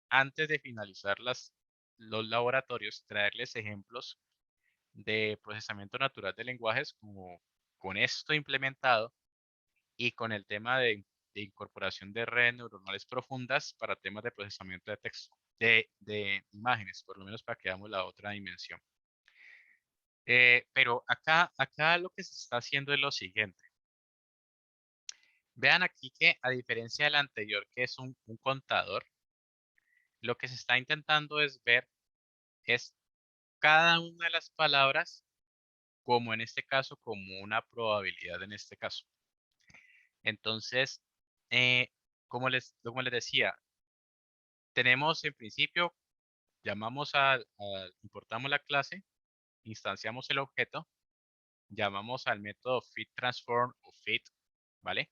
antes de finalizar los laboratorios, traerles ejemplos de procesamiento natural de lenguajes como con esto implementado y con el tema de de incorporación de redes neuronales profundas para temas de procesamiento de texto, de imágenes, por lo menos para que veamos la otra dimensión. Pero acá lo que se está haciendo es lo siguiente. Vean aquí que a diferencia del anterior, que es un contador, lo que se está intentando es ver es cada una de las palabras, como en este caso, como una probabilidad en este caso. Entonces, como les decía, tenemos en principio, importamos la clase, instanciamos el objeto, llamamos al método FitTransform o Fit, ¿vale?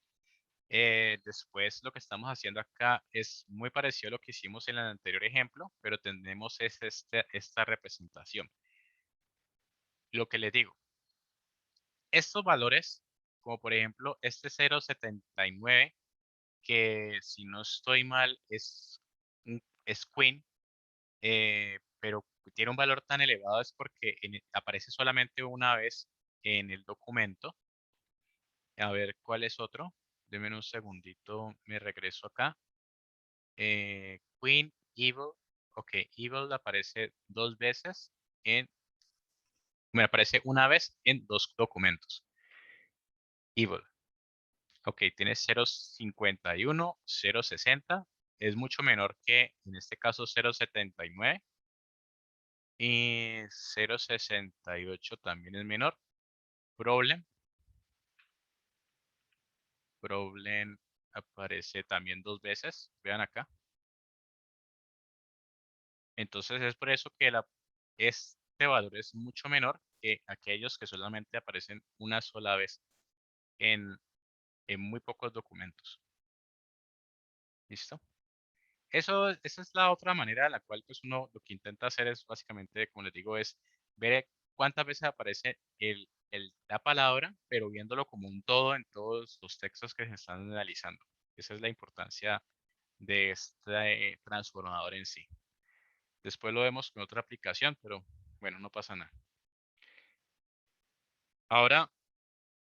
Después lo que estamos haciendo acá es muy parecido a lo que hicimos en el anterior ejemplo, pero tenemos esta representación. Lo que les digo, estos valores, como por ejemplo este 0.79, que si no estoy mal es Queen, pero tiene un valor tan elevado es porque aparece solamente una vez en el documento. A ver, ¿cuál es otro? Denme un segundito, me regreso acá. Queen, Evil. Ok, Evil aparece dos veces me aparece una vez en dos documentos. Evil. Ok, tiene 0.51, 0.60. Es mucho menor que en este caso 0.79. Y 0.68 también es menor. Problem. Problem aparece también dos veces. Vean acá. Entonces es por eso que este valor es mucho menor que aquellos que solamente aparecen una sola vez en, en muy pocos documentos. ¿Listo? Esa es la otra manera en la cual pues uno lo que intenta hacer es básicamente, como les digo, es ver cuántas veces aparece la palabra, pero viéndolo como un todo en todos los textos que se están analizando. Esa es la importancia de este transformador en sí. Después lo vemos con otra aplicación, pero bueno, no pasa nada. Ahora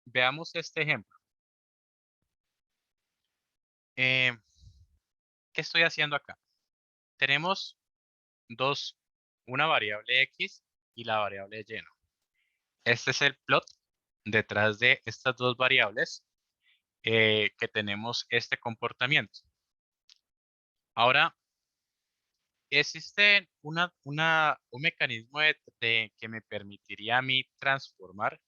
veamos este ejemplo. ¿Qué estoy haciendo acá? Tenemos una variable X y la variable Y. Este es el plot detrás de estas dos variables que tenemos este comportamiento. Ahora, existe un mecanismo que me permitiría a mí transformar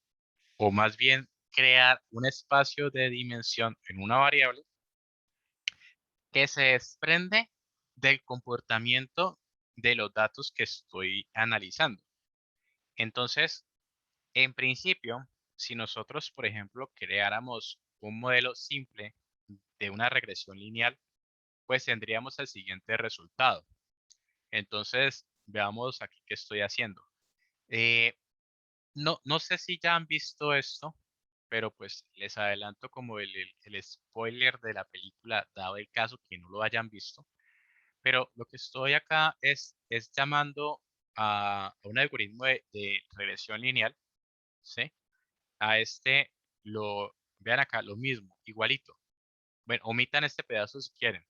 o más bien crear un espacio de dimensión en una variable que se desprende del comportamiento de los datos que estoy analizando. Entonces, en principio, si nosotros, por ejemplo, creáramos un modelo simple de una regresión lineal, pues tendríamos el siguiente resultado. Entonces, veamos aquí qué estoy haciendo. No sé si ya han visto esto, pero pues les adelanto como el spoiler de la película, dado el caso que no lo hayan visto. Pero lo que estoy acá es llamando a un algoritmo de regresión lineal, ¿sí? A vean acá, lo mismo, igualito. Bueno, omitan este pedazo si quieren,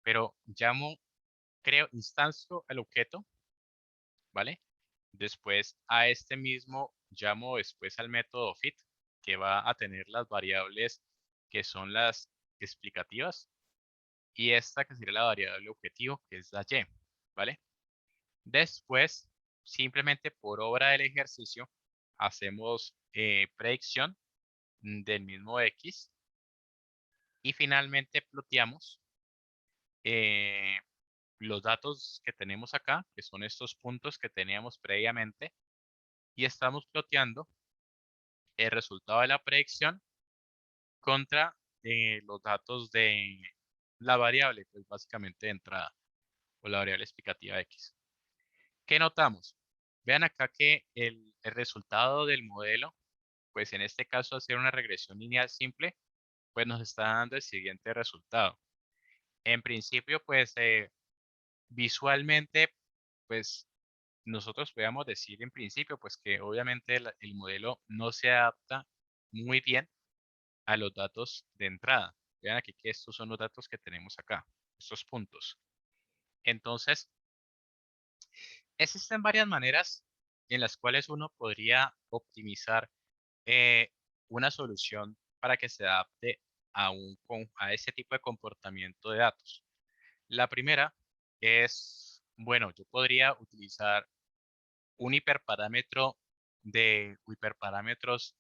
pero instancio el objeto, ¿vale? Después a este mismo llamo después al método fit, que va a tener las variables que son las explicativas, y esta que sería la variable objetivo, que es la y, ¿vale? Después, simplemente por obra del ejercicio, hacemos predicción del mismo X y finalmente ploteamos eh, los datos que tenemos acá, que son estos puntos que teníamos previamente, y estamos ploteando el resultado de la predicción contra los datos de la variable, pues básicamente de entrada, o la variable explicativa X. ¿Qué notamos? Vean acá que el resultado del modelo, pues en este caso hacer una regresión lineal simple, pues nos está dando el siguiente resultado. En principio, pues visualmente, pues nosotros podríamos decir en principio, pues que obviamente el modelo no se adapta muy bien a los datos de entrada. Vean aquí que estos son los datos que tenemos acá, estos puntos. Entonces, existen varias maneras en las cuales uno podría optimizar eh, una solución para que se adapte a ese tipo de comportamiento de datos. La primera es, bueno, yo podría utilizar un hiperparámetros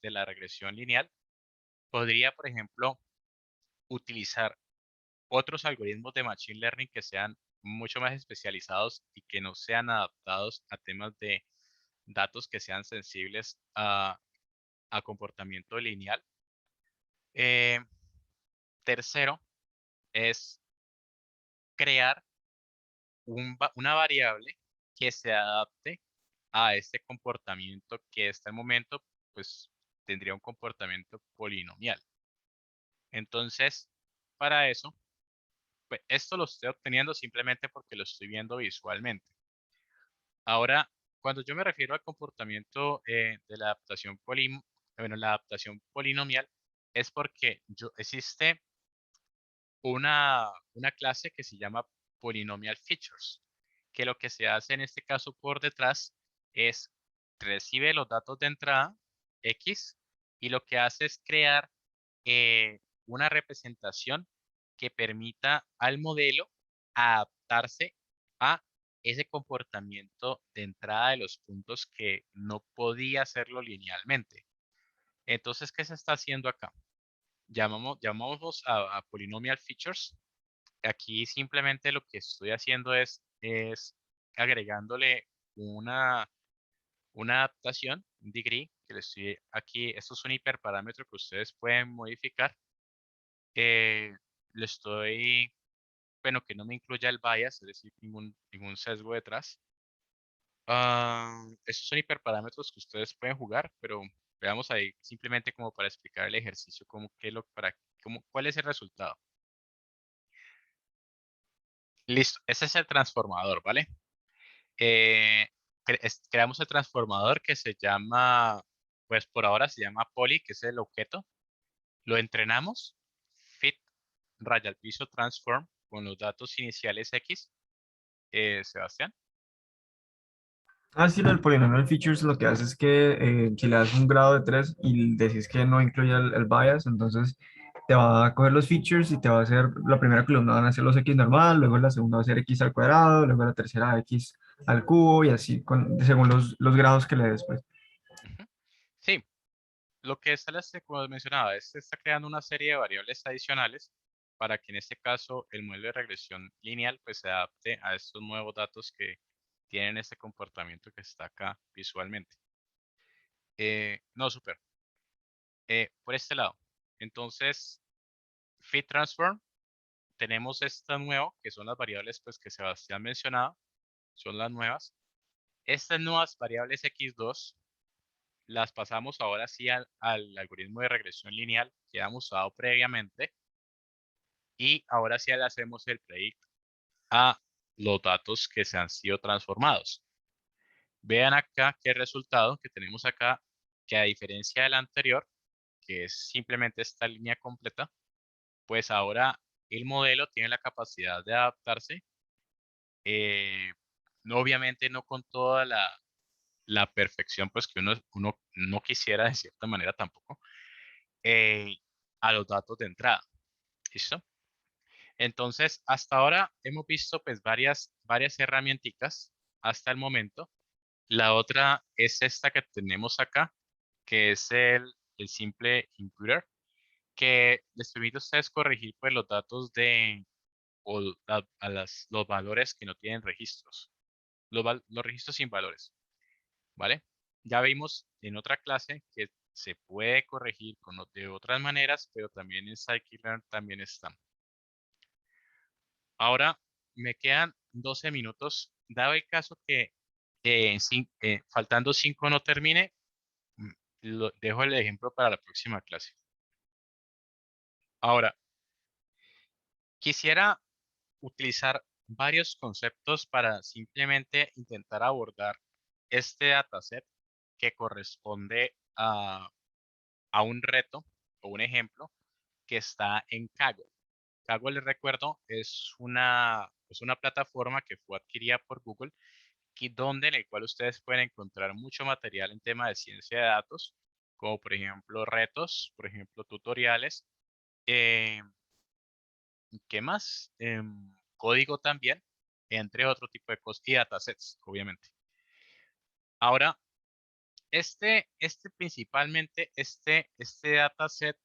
de la regresión lineal. Podría, por ejemplo, utilizar otros algoritmos de Machine Learning que sean mucho más especializados y que no sean adaptados a temas de datos que sean sensibles a comportamiento lineal. Tercero es crear una variable que se adapte a este comportamiento que hasta el momento pues tendría un comportamiento polinomial. Entonces, para eso, pues, esto lo estoy obteniendo simplemente porque lo estoy viendo visualmente. Ahora, cuando yo me refiero al comportamiento de la adaptación la adaptación polinomial, es porque existe una clase que se llama Polynomial Features, que lo que se hace en este caso por detrás es recibe los datos de entrada X y lo que hace es crear una representación que permita al modelo adaptarse a ese comportamiento de entrada de los puntos que no podía hacerlo linealmente. Entonces, ¿qué se está haciendo acá? Llamamos a Polynomial Features. Aquí simplemente lo que estoy haciendo es agregándole una adaptación, un degree, que le estoy aquí, esto es un hiperparámetro que ustedes pueden modificar. Le estoy, bueno, que no me incluya el bias, es decir, ningún sesgo detrás. Estos son hiperparámetros que ustedes pueden jugar, pero veamos ahí simplemente como para explicar el ejercicio, cuál es el resultado. Listo, ese es el transformador, ¿vale? Creamos el transformador que se llama, pues por ahora se llama poly, que es el objeto. Lo entrenamos, fit, raya al piso, transform, con los datos iniciales X. Sebastián. Ah, sí, lo del Polynomial Features lo que hace es que si le das un grado de 3 y decís que no incluye el bias, entonces te va a coger los features y te va a hacer, la primera columna van a ser los x normal, luego la segunda va a ser x al cuadrado, luego la tercera x al cubo y así según los grados que le des, pues. Ujú. Sí, lo que como mencionaba, está creando una serie de variables adicionales para que en este caso el modelo de regresión lineal pues se adapte a estos nuevos datos que tienen este comportamiento que está acá visualmente. No, súper. Por este lado. Entonces, fit transform, tenemos esta nuevo, que son las variables pues que Sebastián mencionaba, son las nuevas. Estas nuevas variables x2 las pasamos ahora sí al algoritmo de regresión lineal que hemos usado previamente y ahora sí le hacemos el predict a los datos que se han sido transformados. Vean acá qué resultado que tenemos acá, que a diferencia del anterior, que es simplemente esta línea completa, pues ahora el modelo tiene la capacidad de adaptarse, obviamente no con toda la perfección pues que uno no quisiera de cierta manera tampoco, eh, a los datos de entrada. ¿Listo? Entonces, hasta ahora hemos visto pues varias herramientas hasta el momento. La otra es esta que tenemos acá, que es el simple imputer, que les permite a ustedes corregir pues los datos o los valores que no tienen registros, los registros sin valores, ¿vale? Ya vimos en otra clase que se puede corregir de otras maneras, pero también en Scikit-learn también están. Ahora me quedan 12 minutos. Dado el caso que faltando 5 no termine, mm, dejo el ejemplo para la próxima clase. Ahora, quisiera utilizar varios conceptos para simplemente intentar abordar este dataset que corresponde a un reto o un ejemplo que está en Kaggle. Kaggle, les recuerdo, es una plataforma que fue adquirida por Google, donde en el cual ustedes pueden encontrar mucho material en tema de ciencia de datos, como por ejemplo retos, por ejemplo tutoriales, eh, ¿qué más? Código también, entre otro tipo de cosas, y datasets, obviamente. Ahora, principalmente, este dataset,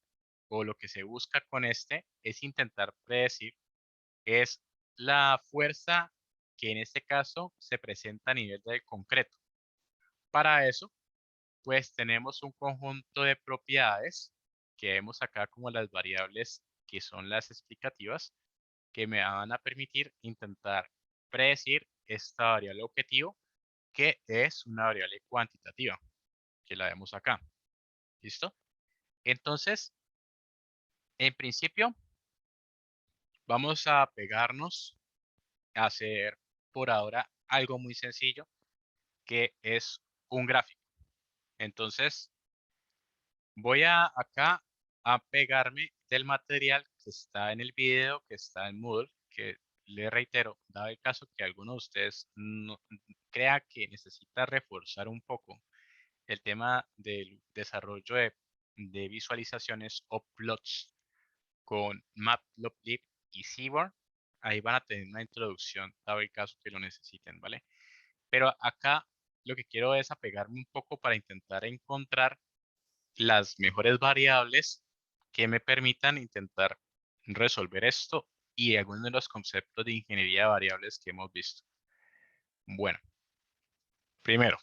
o lo que se busca con este, es intentar predecir, es la fuerza que en este caso se presenta a nivel del concreto. Para eso, pues tenemos un conjunto de propiedades que vemos acá como las variables que son las explicativas, que me van a permitir intentar predecir esta variable objetivo, que es una variable cuantitativa, que la vemos acá. ¿Listo? Entonces, en principio, vamos a pegarnos a hacer por ahora algo muy sencillo, que es un gráfico. Entonces, voy a acá a pegarme del material que está en el video, que está en Moodle, que le reitero, dado el caso que alguno de ustedes no, crea que necesita reforzar un poco el tema del desarrollo de visualizaciones o plots con Matplotlib y Seaborn, ahí van a tener una introducción, dado el caso que lo necesiten, ¿vale? Pero acá lo que quiero es apegarme un poco para intentar encontrar las mejores variables que me permitan intentar resolver esto y algunos de los conceptos de ingeniería de variables que hemos visto. Bueno, primero,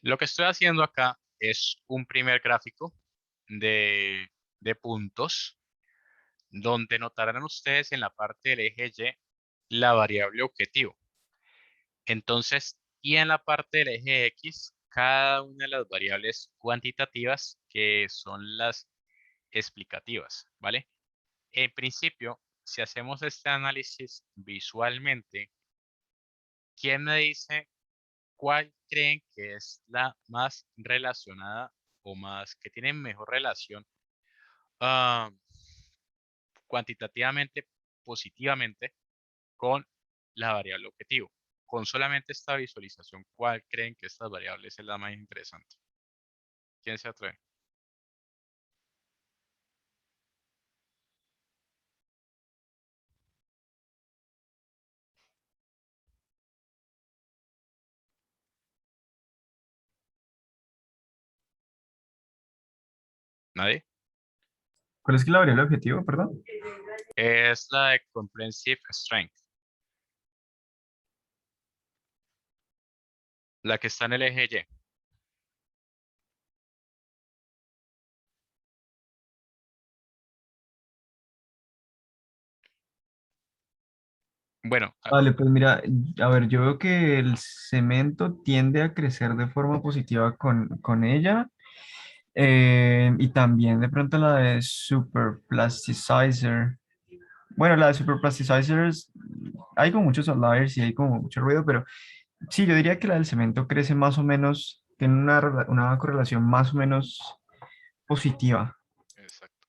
lo que estoy haciendo acá es un primer gráfico de puntos, donde notarán ustedes en la parte del eje Y la variable objetivo. Entonces, y en la parte del eje X, cada una de las variables cuantitativas que son las explicativas, ¿vale? En principio, si hacemos este análisis visualmente, ¿quién me dice cuál creen que es la más relacionada o más que tiene mejor relación ah, cuantitativamente, positivamente, con la variable objetivo? Con solamente esta visualización, ¿cuál creen que estas variables es la más interesante? ¿Quién se atreve? ¿Nadie? ¿Cuál es que la variable objetivo, perdón? Es la de Comprehensive Strength, la que está en el eje Y. Bueno, Vale, pues mira, a ver, yo veo que el cemento tiende a crecer de forma positiva con ella. Y también de pronto la de Super Plasticizer. Bueno, la de Super Plasticizers, hay como muchos outliers y hay como mucho ruido, pero sí, yo diría que la del cemento crece más o menos, tiene una correlación más o menos positiva. exacto.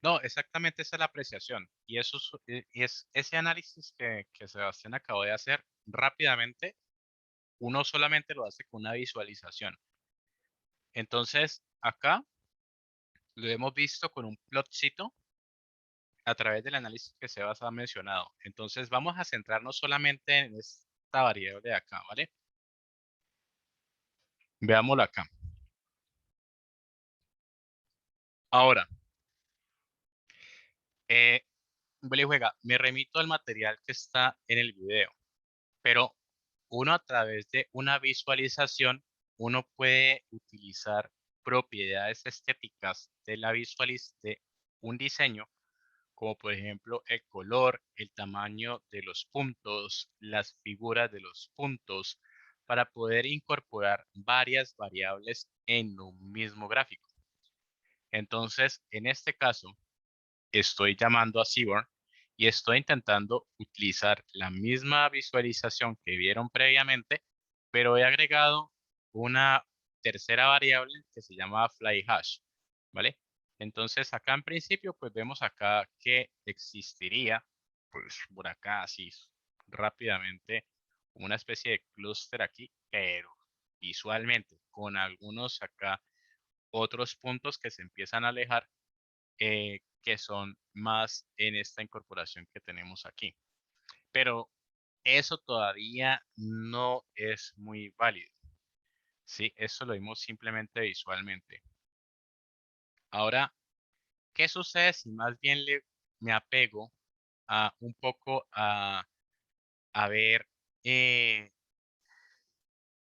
No, exactamente esa es la apreciación. Y eso es ese análisis que Sebastián acabó de hacer rápidamente, uno solamente lo hace con una visualización. Entonces, acá lo hemos visto con un plotcito a través del análisis que Sebas ha mencionado. Entonces, vamos a centrarnos solamente en esta variable de acá, ¿vale? Veámoslo acá. Ahora, eh, Willy juega, me remito al material que está en el video, pero uno a través de una visualización, uno puede utilizar propiedades estéticas de de un diseño, como por ejemplo el color, el tamaño de los puntos, las figuras de los puntos, para poder incorporar varias variables en un mismo gráfico. Entonces, en este caso, estoy llamando a Seaborn y estoy intentando utilizar la misma visualización que vieron previamente, pero he agregado una tercera variable que se llama flyHash, ¿vale? Entonces acá en principio pues vemos acá que existiría pues por acá así rápidamente una especie de clúster aquí, pero visualmente con algunos acá otros puntos que se empiezan a alejar que son más en esta incorporación que tenemos aquí. Pero eso todavía no es muy válido. Sí, eso lo vimos simplemente visualmente. Ahora, ¿qué sucede si más bien me apego a un poco a ver, eh,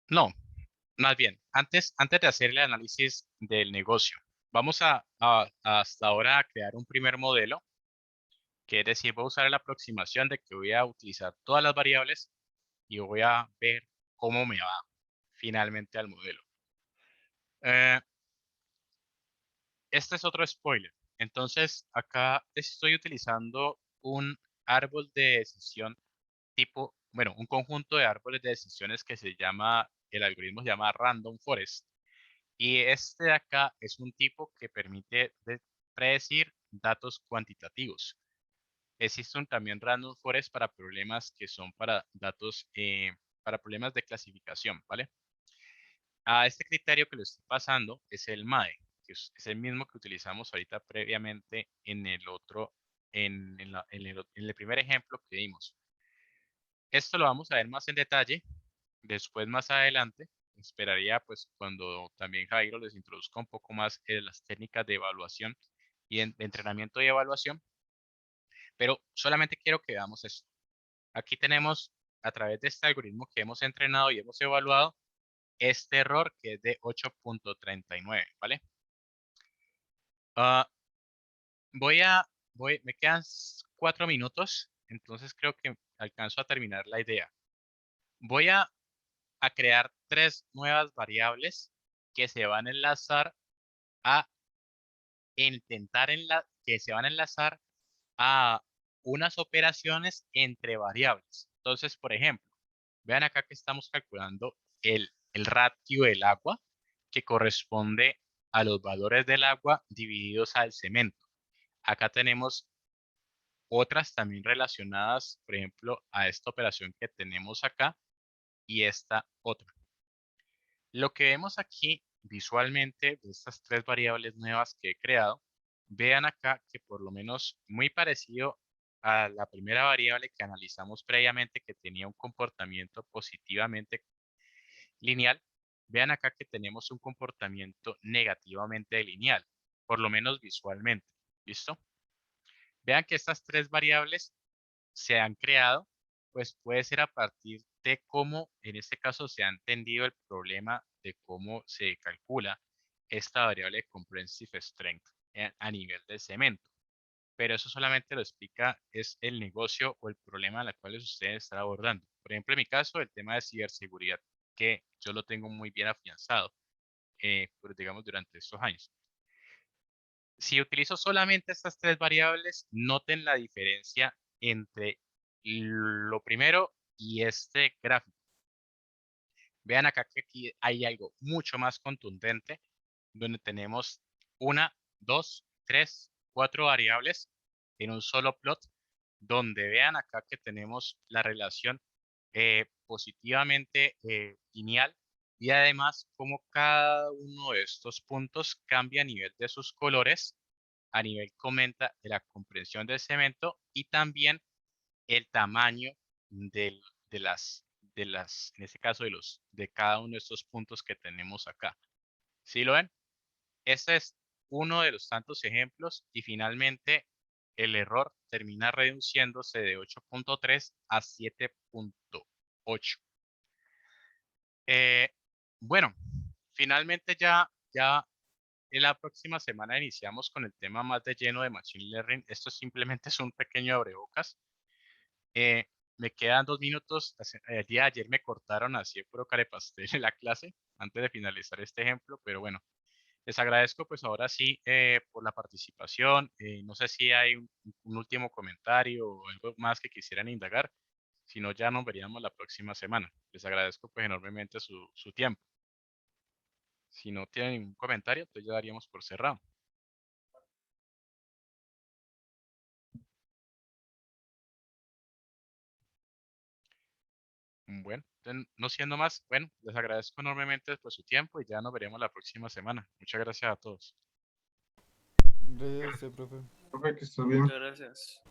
no, más bien, antes de hacer el análisis del negocio, vamos hasta ahora a crear un primer modelo, que es decir, voy a usar la aproximación de que voy a utilizar todas las variables y voy a ver cómo me va finalmente al modelo. Eh, este es otro spoiler. Entonces, acá estoy utilizando un árbol de decisión tipo, bueno, un conjunto de árboles de decisiones que se llama, el algoritmo se llama Random Forest. Y este de acá es un tipo que permite predecir datos cuantitativos. Existe también Random Forest para problemas que son para datos, para problemas de clasificación, ¿vale? A este criterio que le estoy pasando es el MAE, que es el mismo que utilizamos ahorita previamente en el otro, en el primer ejemplo que dimos. Esto lo vamos a ver más en detalle después, más adelante. Esperaría pues cuando también Jairo les introduzca un poco más las técnicas de evaluación y de entrenamiento y evaluación, pero solamente quiero que veamos esto. Aquí tenemos a través de este algoritmo que hemos entrenado y hemos evaluado este error que es de 8.39, ¿vale? Ah, me quedan 4 minutos, entonces creo que alcanzo a terminar la idea. Voy a crear 3 nuevas variables que se van a enlazar a que se van a enlazar a unas operaciones entre variables. Entonces, por ejemplo, vean acá que estamos calculando el ratio del agua que corresponde a los valores del agua divididos al cemento. Acá tenemos otras también relacionadas, por ejemplo, a esta operación que tenemos acá y esta otra. Lo que vemos aquí visualmente de estas 3 variables nuevas que he creado, vean acá que por lo menos muy parecido a la primera variable que analizamos previamente que tenía un comportamiento positivamente lineal, vean acá que tenemos un comportamiento negativamente lineal, por lo menos visualmente. ¿Listo? Vean que estas 3 variables se han creado, pues puede ser a partir de cómo, en este caso, se ha entendido el problema de cómo se calcula esta variable de comprehensive strength a nivel de cemento. Pero eso solamente lo explica es el negocio o el problema al cual ustedes están abordando. Por ejemplo, en mi caso, el tema de ciberseguridad, que yo lo tengo muy bien afianzado, pues digamos, durante estos años. Si utilizo solamente estas 3 variables, noten la diferencia entre lo primero y este gráfico. Vean acá que aquí hay algo mucho más contundente, donde tenemos 1, 2, 3, 4 variables en un solo plot, donde vean acá que tenemos la relación positivamente lineal y además como cada uno de estos puntos cambia a nivel de sus colores, a nivel comenta de la comprensión del cemento y también el tamaño del, en este caso de cada uno de estos puntos que tenemos acá. ¿Sí lo ven? Este es uno de los tantos ejemplos y finalmente el error termina reduciéndose de 8.3 a 7.8. Bueno, finalmente ya en la próxima semana iniciamos con el tema más de lleno de Machine Learning. Esto simplemente es un pequeño abrebocas. Me quedan 2 minutos. El día de ayer me cortaron así de puro carepastel en la clase antes de finalizar este ejemplo, pero bueno, les agradezco pues ahora sí por la participación. No sé si hay un último comentario o algo más que quisieran indagar. Si no, ya nos veríamos la próxima semana. Les agradezco pues enormemente su tiempo. Si no tienen ningún comentario, entonces ya daríamos por cerrado. Bueno, entonces, no siendo más, bueno, les agradezco enormemente por su tiempo y ya nos veremos la próxima semana. Muchas gracias a todos. Gracias a usted, profe. Profe, que estés bien. Muchas gracias.